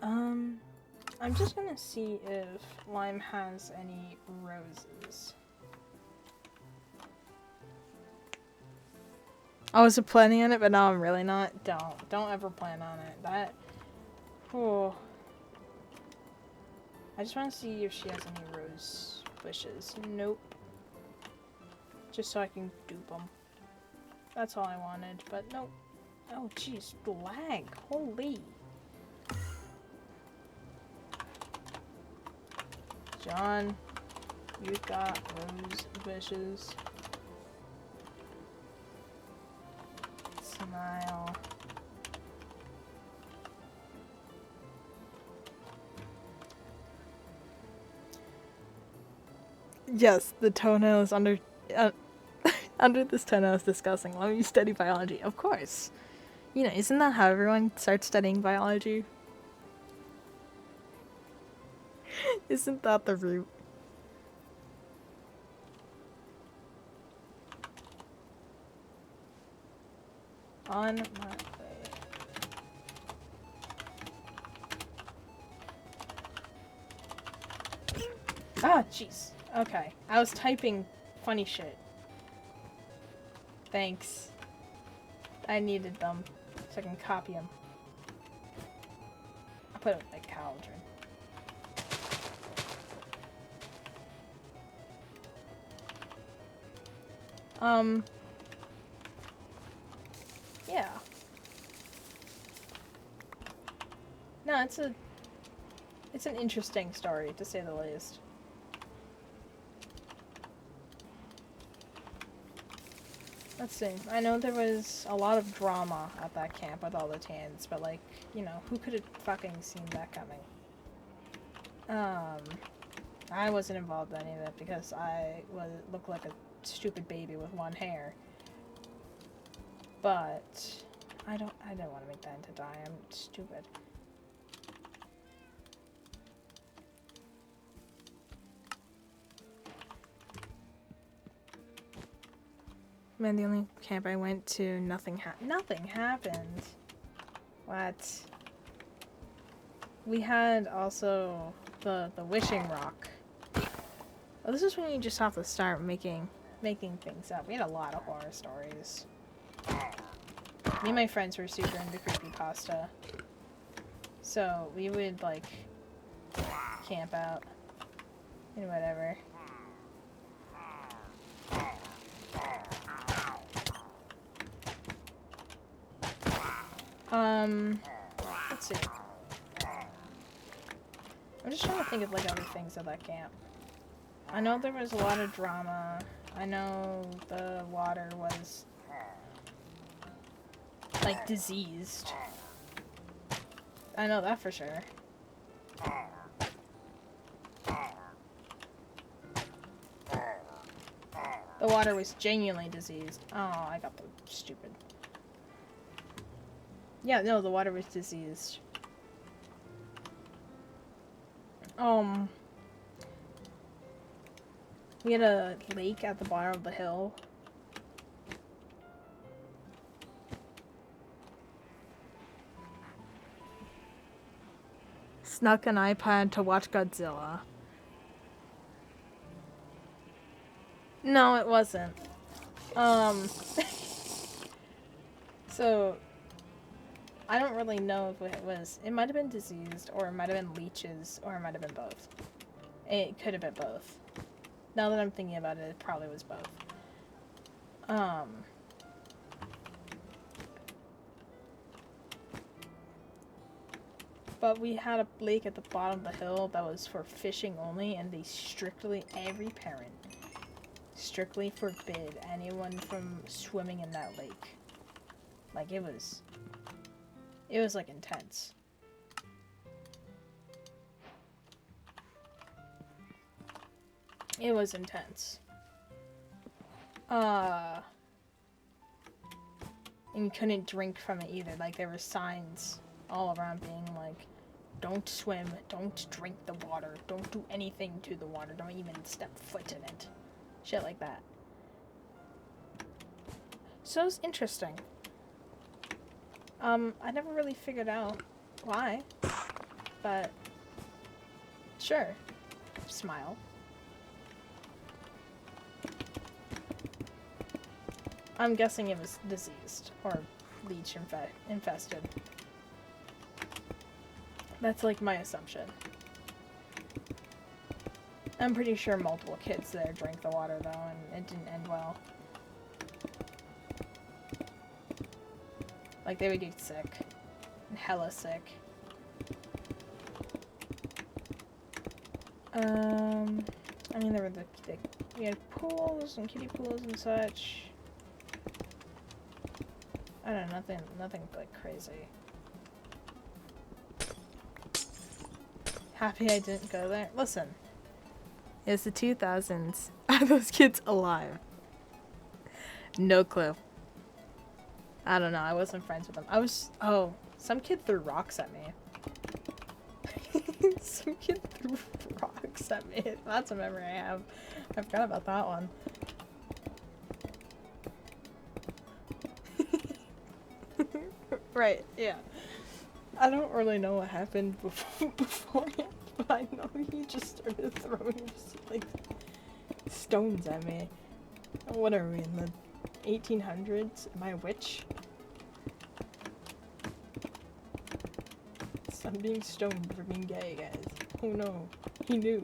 Speaker 1: I'm just gonna see if Lime has any roses. I was planning on it, but now I'm really not. Don't ever plan on it. Oh. I just want to see if she has any rose bushes. Nope. Just so I can dupe them. That's all I wanted, but nope. Oh, jeez, lag. Holy. John, you've got rose bushes. Smile. Yes, the toenail is under this toenail is disgusting. Let me study biology. Of course. You know, isn't that how everyone starts studying biology? Isn't that the root? On my way. Ah, jeez. Okay. I was typing funny shit. Thanks. I needed them so I can copy them. I'll put it with my cauldron. Yeah. No, it's an interesting story, to say the least. Let's see. I know there was a lot of drama at that camp with all the tans, but, like, you know, who could have fucking seen that coming? I wasn't involved in any of that because I looked like a stupid baby with one hair. But I don't want to make that into dye. I'm stupid. Man, the only camp I went to, nothing happened. What? We had also the wishing rock. Well, this is when you just have to start making things up. We had a lot of horror stories. Me and my friends were super into creepypasta. So we would, like, camp out and whatever. Let's see. I'm just trying to think of like other things at that camp. I know there was a lot of drama. I know the water was like diseased. I know that for sure. The water was genuinely diseased. Oh, I got the stupid. Yeah, no, the water was diseased. We had a lake at the bottom of the hill. Snuck an iPad to watch Godzilla. No, it wasn't. So, I don't really know if it was. It might have been diseased, or it might have been leeches, or it might have been both. It could have been both. Now that I'm thinking about it, it probably was both. But we had a lake at the bottom of the hill that was for fishing only, and they strictly, every parent, strictly forbid anyone from swimming in that lake. Like, it was like intense. It was intense. And you couldn't drink from it either. Like, there were signs all around being like, don't swim, don't drink the water, don't do anything to the water, don't even step foot in it. Shit like that. So it's interesting. I never really figured out why, but sure. Smile. I'm guessing it was diseased or leech infested. That's like my assumption. I'm pretty sure multiple kids there drank the water though, and it didn't end well. Like, they would get sick. Hella sick. I mean, there were we had pools and kiddie pools and such. I don't know, nothing like crazy. Happy I didn't go there. Listen, it's the 2000s. Are those kids alive? No clue. I don't know. I wasn't friends with them. Oh, some kid threw rocks at me. Some kid threw rocks at me. That's a memory I have. I forgot about that one. Right, yeah. I don't really know what happened beforehand, but I know he just started throwing like stones at me. What are we, in the 1800s? Am I a witch? I'm being stoned for being gay, guys. Oh no, he knew.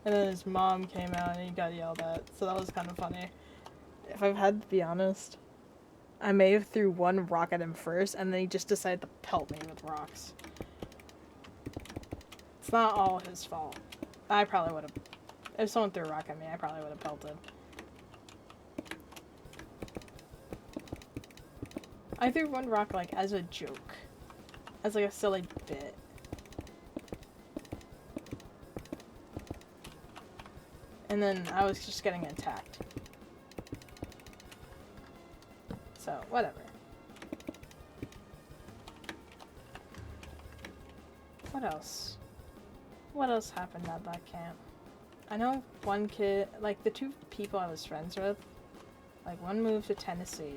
Speaker 1: And then his mom came out and he got yelled at, so that was kind of funny. If I've had to be honest, I may have threw one rock at him first, and then he just decided to pelt me with rocks. It's not all his fault. I probably would have, if someone threw a rock at me, I probably would have pelted. I threw one rock, like, as a joke. As, like, a silly bit. And then I was just getting attacked. So, whatever. What else? What else happened at that camp? I know one kid, like, the two people I was friends with, like, one moved to Tennessee.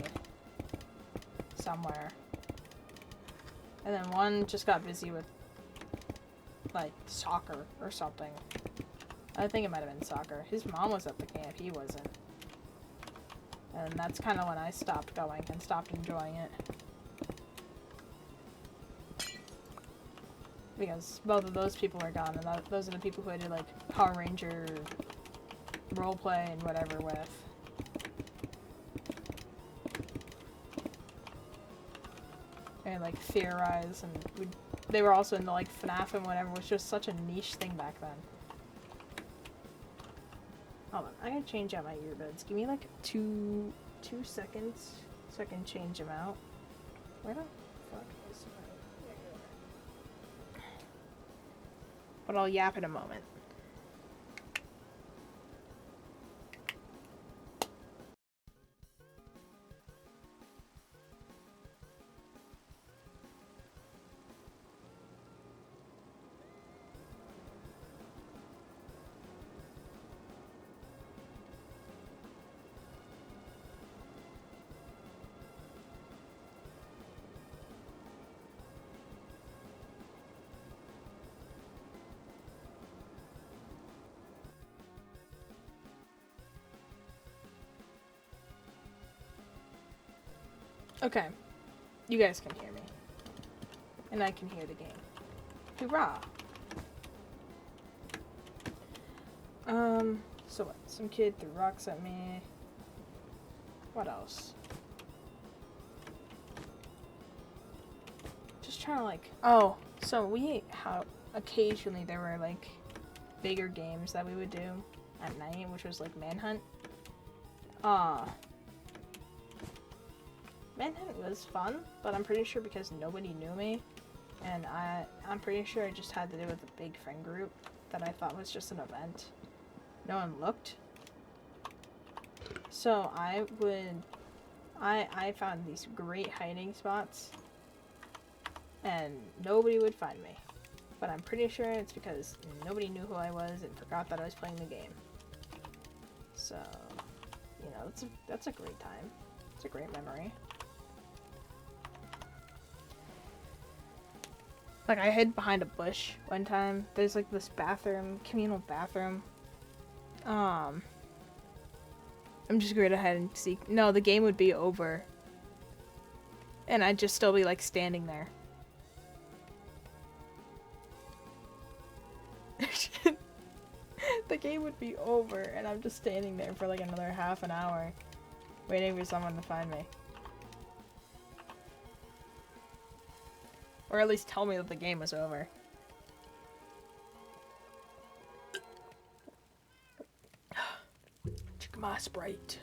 Speaker 1: Somewhere. And then one just got busy with, like, soccer or something. I think it might have been soccer. His mom was at the camp, he wasn't. And that's kind of when I stopped going and stopped enjoying it. Because both of those people were gone, and those are the people who I did, like, Power Ranger roleplay and whatever with. And like theorize, and they were also into like FNAF and whatever, which was just such a niche thing back then. Hold on, I gotta change out my earbuds. Give me like two seconds so I can change them out. Where the fuck is my... But I'll yap in a moment. Okay, you guys can hear me. And I can hear the game. Hoorah! So what? Some kid threw rocks at me. What else? Just trying to like... Oh, so occasionally there were like bigger games that we would do at night, which was like Manhunt. Manhunt was fun, but I'm pretty sure because nobody knew me, and I'm pretty sure I just had to do with a big friend group that I thought was just an event. No one looked. So I found these great hiding spots, and nobody would find me. But I'm pretty sure it's because nobody knew who I was and forgot that I was playing the game. So, you know, that's a great time. It's a great memory. Like, I hid behind a bush one time. There's, like, this bathroom, communal bathroom. I'm just going to hide and seek. No, the game would be over. And I'd just still be, like, standing there. The game would be over, and I'm just standing there for, like, another half an hour. Waiting for someone to find me. Or at least tell me that the game was over. Check my Sprite.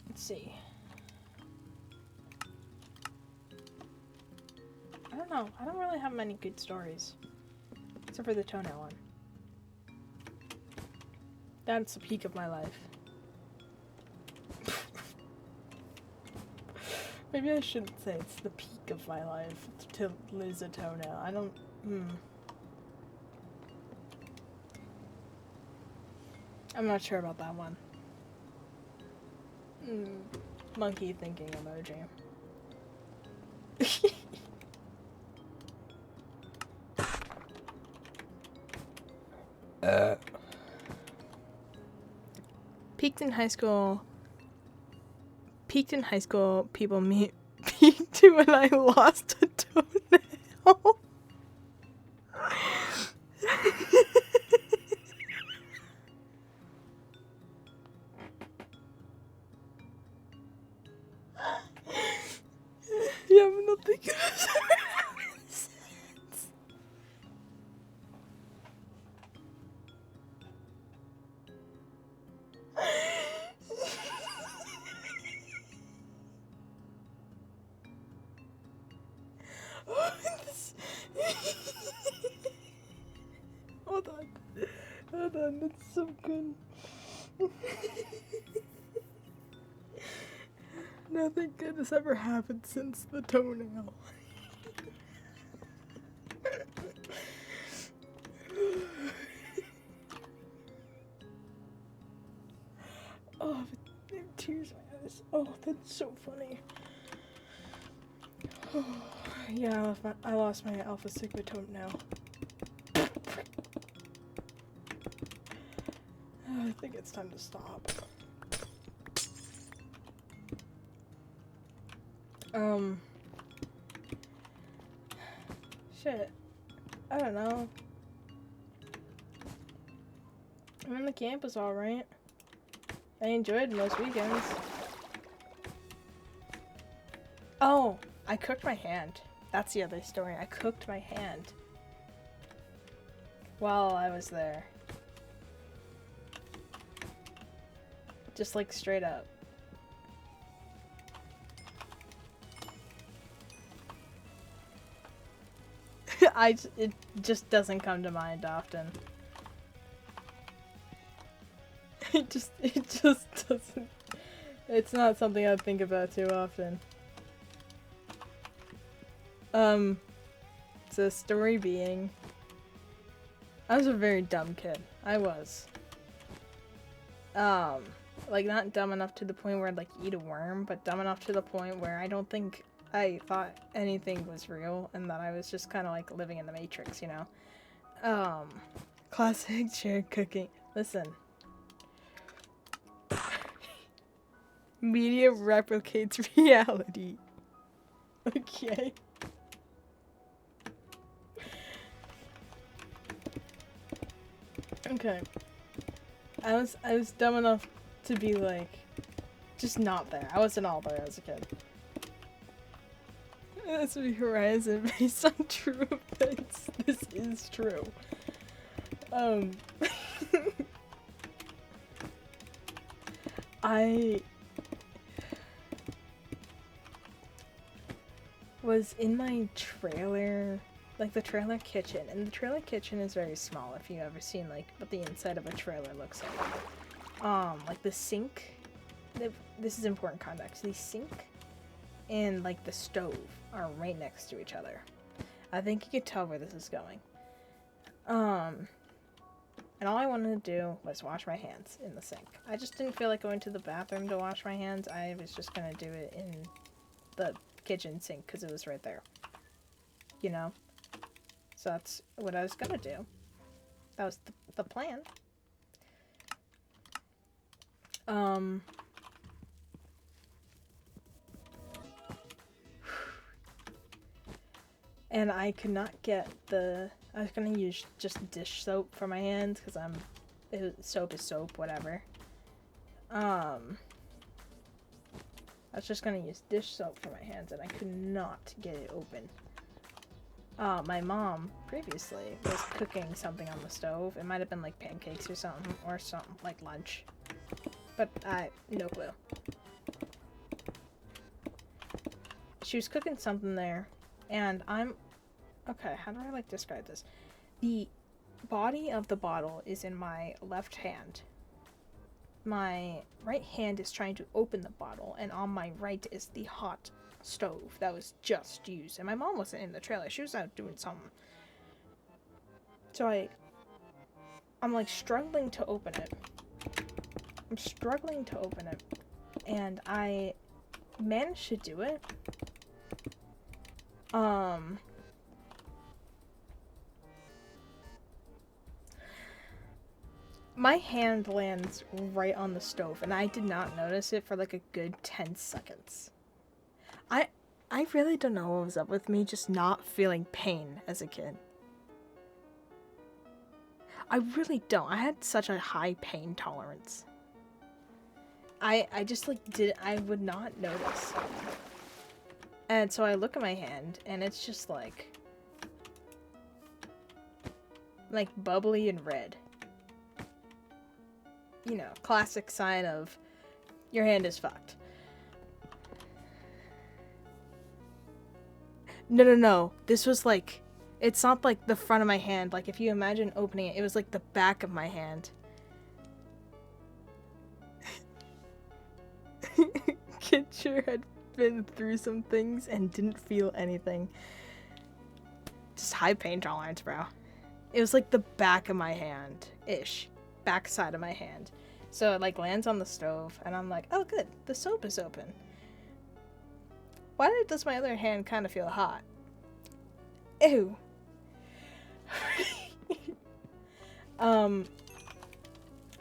Speaker 1: Let's see. I don't know. I don't really have many good stories. Except for the toenail one. That's the peak of my life. Maybe I shouldn't say it's the peak of my life to lose a toenail. I don't... I'm not sure about that one. Monkey thinking emoji. Peaked in high school, people peaked when I lost a toenail. Yeah, I'm not thinking of sense. Hold on, that's so good. Nothing good has ever happened since the toenail. Oh, tears in my eyes. Oh, that's so funny. Oh, yeah, I lost my Alpha Sigma toenail. I think it's time to stop. Shit. I don't know. I mean, the camp was alright. I enjoyed most weekends. Oh, I cooked my hand. That's the other story. I cooked my hand while I was there. Just like straight up. It just doesn't come to mind often. It just doesn't. It's not something I think about too often. The story being, I was a very dumb kid. I was. Like, not dumb enough to the point where I'd, like, eat a worm, but dumb enough to the point where I don't think I thought anything was real, and that I was just kind of, like, living in the Matrix, you know? Classic shared cooking. Listen. Media replicates reality. Okay. Okay. I was dumb enough to be like, just not there. I wasn't all there as a kid. That's a horizon based on true events. This is true. I was in my trailer, like the trailer kitchen, and the trailer kitchen is very small if you've ever seen like what the inside of a trailer looks like the sink, this is important context, the sink and like the stove are right next to each other. I think you could tell where this is going. And all I wanted to do was wash my hands in the sink. I just didn't feel like going to the bathroom to wash my hands. I was just gonna do it in the kitchen sink because it was right there. You know? So that's what I was gonna do. That was the plan. And I could not get I was gonna use just dish soap for my hands because soap is soap, whatever. I was just gonna use dish soap for my hands and I could not get it open. My mom previously was cooking something on the stove. It might have been like pancakes or something like lunch. But no clue. She was cooking something there, and okay, how do I like describe this? The body of the bottle is in my left hand. My right hand is trying to open the bottle, and on my right is the hot stove that was just used. And my mom wasn't in the trailer. She was out doing something. So I'm like struggling to open it. And I managed to do it. My hand lands right on the stove, and I did not notice it for like a good 10 seconds. I really don't know what was up with me just not feeling pain as a kid. I really don't. I had such a high pain tolerance. I just like I would not notice. And so I look at my hand and it's just like bubbly and red. You know, classic sign of your hand is fucked. No. This was like, it's not like the front of my hand. Like if you imagine opening it, it was like the back of my hand. Kid sure had been through some things and didn't feel anything. Just high pain tolerance, bro. It was like the back of my hand-ish. Back side of my hand. So it like lands on the stove and I'm like, oh good, the soap is open. Why does my other hand kind of feel hot? Ew.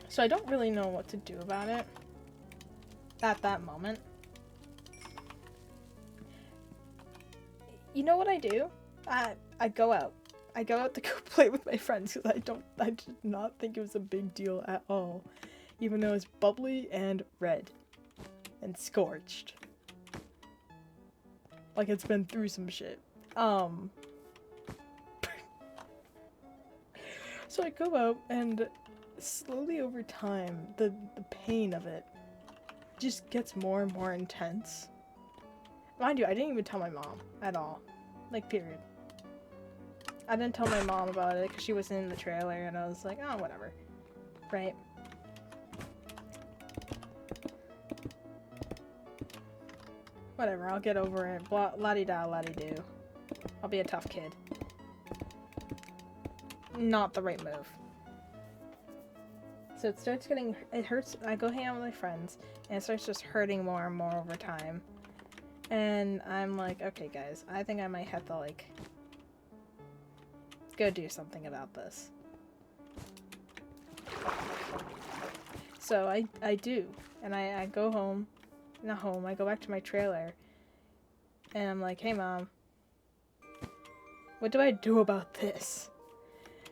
Speaker 1: So I don't really know what to do about it at that moment. You know what I do? I go out. I go out to go play with my friends because I did not think it was a big deal at all. Even though it's bubbly and red. And scorched. Like it's been through some shit. So I go out and slowly over time, the pain of it just gets more and more intense. Mind you, I didn't even tell my mom at all. Like, period. I didn't tell my mom about it because she wasn't in the trailer and I was like, oh, whatever. Right? Whatever, I'll get over it. Blah, la-di-da, la-di-do. I'll be a tough kid. Not the right move. So it starts getting, it hurts, I go hang out with my friends, and it starts just hurting more and more over time. And I'm like, okay guys, I think I might have to like, go do something about this. So I do, and I go home, not home, I go back to my trailer, and I'm like, hey mom, what do I do about this?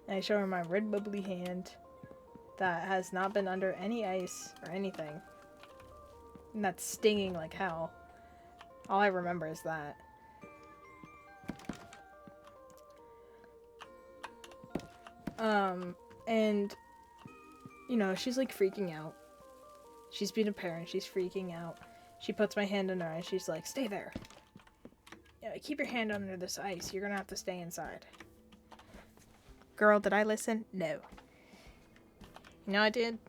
Speaker 1: And I show her my red bubbly hand that has not been under any ice or anything. And that's stinging like hell. All I remember is that. And, you know, she's like freaking out. She's being a parent, she's freaking out. She puts my hand in her eyes, she's like, stay there. Yeah, keep your hand under this ice, you're gonna have to stay inside. Girl, did I listen? No. You know I did?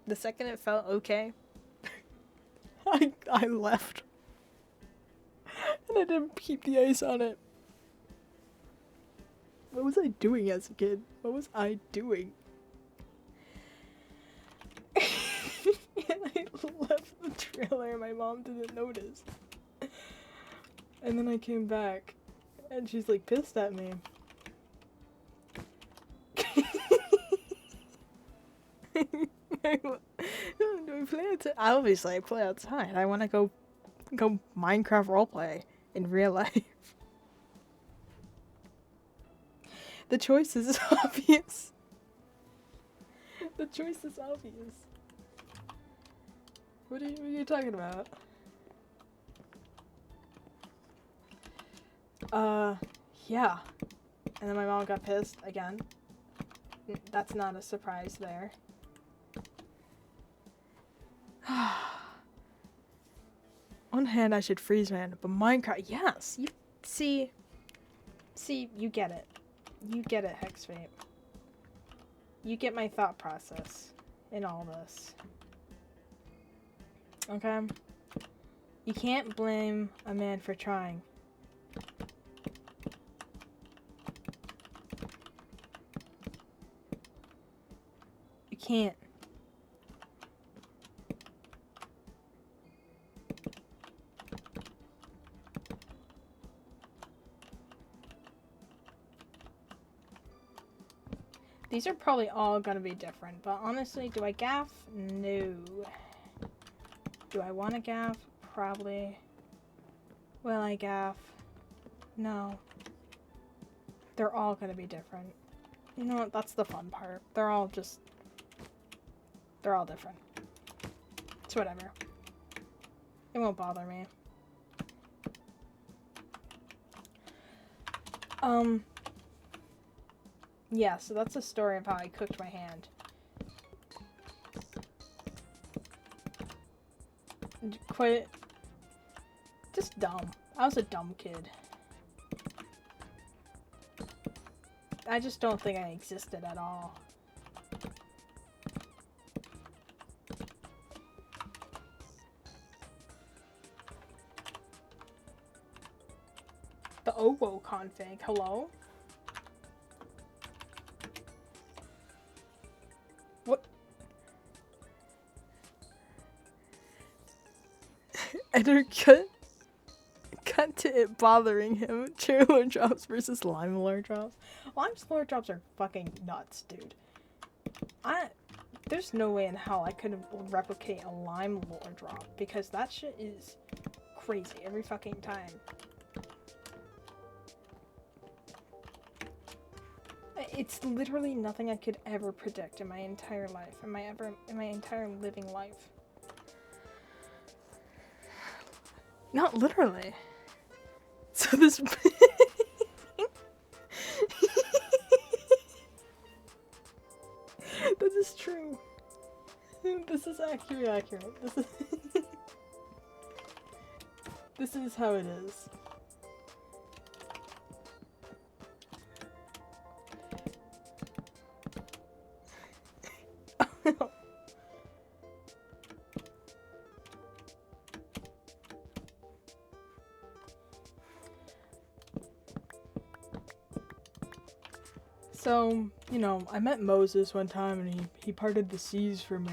Speaker 1: The second it felt okay, I left. And I didn't keep the ice on it. What was I doing as a kid? What was I doing? And I left the trailer and my mom didn't notice. And then I came back and she's like pissed at me. Do we play outside? Obviously I play outside. I want to go Minecraft roleplay in real life. The choice is obvious. The choice is obvious. What are you talking about? Yeah. And then my mom got pissed again. That's not a surprise there. On hand, I should freeze man, but Minecraft, yes. You see, you get it. You get it, Hexfate. You get my thought process in all this. Okay? You can't blame a man for trying. You can't. These are probably all gonna be different, but honestly, do I gaff? No. Do I want to gaff? Probably. Will I gaff? No. They're all gonna be different. You know what? That's the fun part. They're all different. It's whatever. It won't bother me. Yeah, so that's the story of how I cooked my hand. Quite... just dumb. I was a dumb kid. I just don't think I existed at all. The Opal config, hello? What? Enter cut to it bothering him. Chair lore drops versus lime lore drops. Lime lore drops are fucking nuts, dude. There's no way in hell I could replicate a lime lore drop because that shit is crazy every fucking time. It's literally nothing I could ever predict in my entire life, in my entire living life. Not literally. So this. This is true. This is actually accurate. This is how it is. So, you know, I met Moses one time and he parted the seas for me.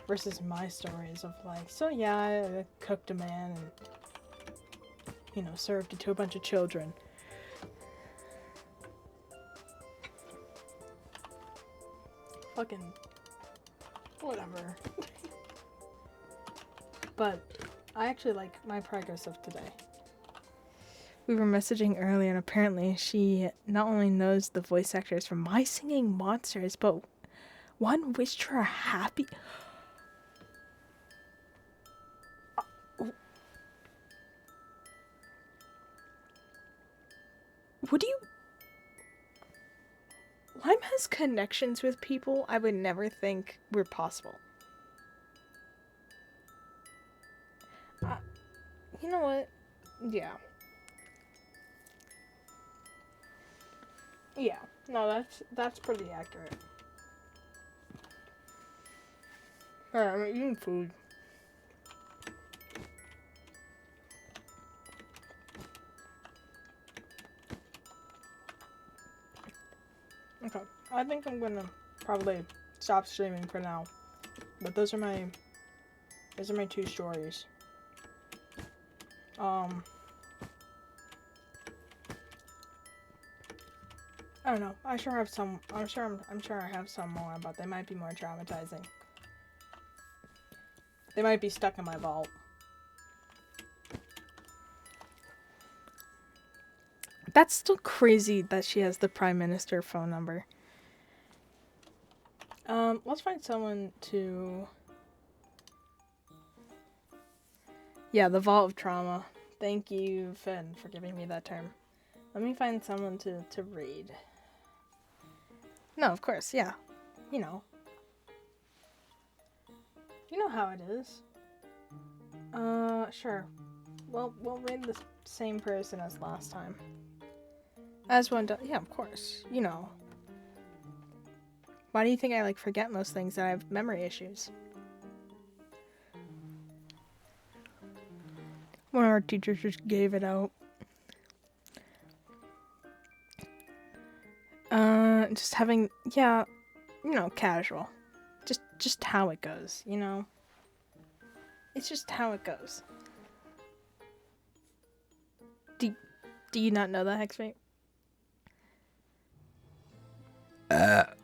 Speaker 1: Versus my stories of like, so yeah, I cooked a man and, you know, served it to a bunch of children. Fucking whatever. But I actually like my progress of today. We were messaging earlier and apparently she not only knows the voice actors from My Singing Monsters, but one wished her a happy... Would you... Lime has connections with people I would never think were possible. You know what? Yeah. Yeah. No, that's pretty accurate. Alright, I'm eating food. Okay. I think I'm gonna probably stop streaming for now. But those are my two stories. I don't know. I'm sure I have some more, but they might be more traumatizing. They might be stuck in my vault. That's still crazy that she has the Prime Minister phone number. Let's find someone to... Yeah, the Vault of Trauma. Thank you, Finn, for giving me that term. Let me find someone to raid. No, of course, yeah. You know. You know how it is. Sure. Well, we'll raid the same person as last time. As one does. Yeah, of course. You know. Why do you think I, like, forget most things that I have memory issues? One of our teachers just gave it out. Just having, yeah, you know, casual. Just how it goes, you know? It's just how it goes. Do you not know that, Hexmate?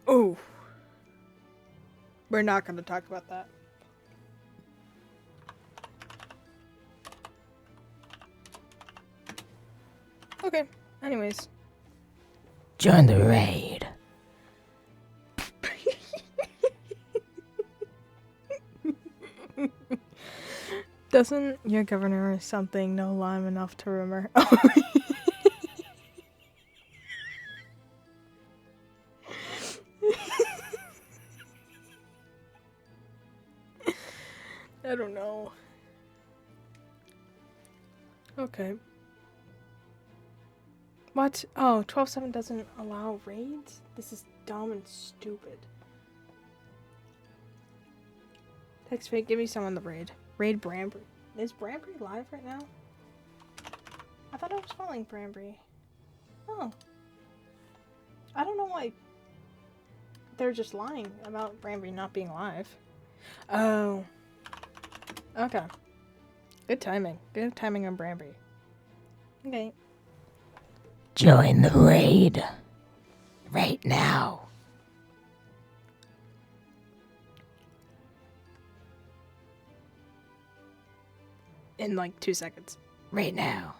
Speaker 1: Oh. We're not gonna talk about that. Okay, anyways. Join the raid. Doesn't your governor or something know Lime enough to rumor? I don't know. Okay. What? Oh, 12.7 doesn't allow raids? This is dumb and stupid. Text fake, give me someone the raid. Raid Branbury. Is Branbury live right now? I thought I was following Branbury. Oh. I don't know why they're just lying about Branbury not being live. Oh. Okay. Good timing. Good timing on Branbury. Okay. Join the raid. Right now. In like 2 seconds. Right now.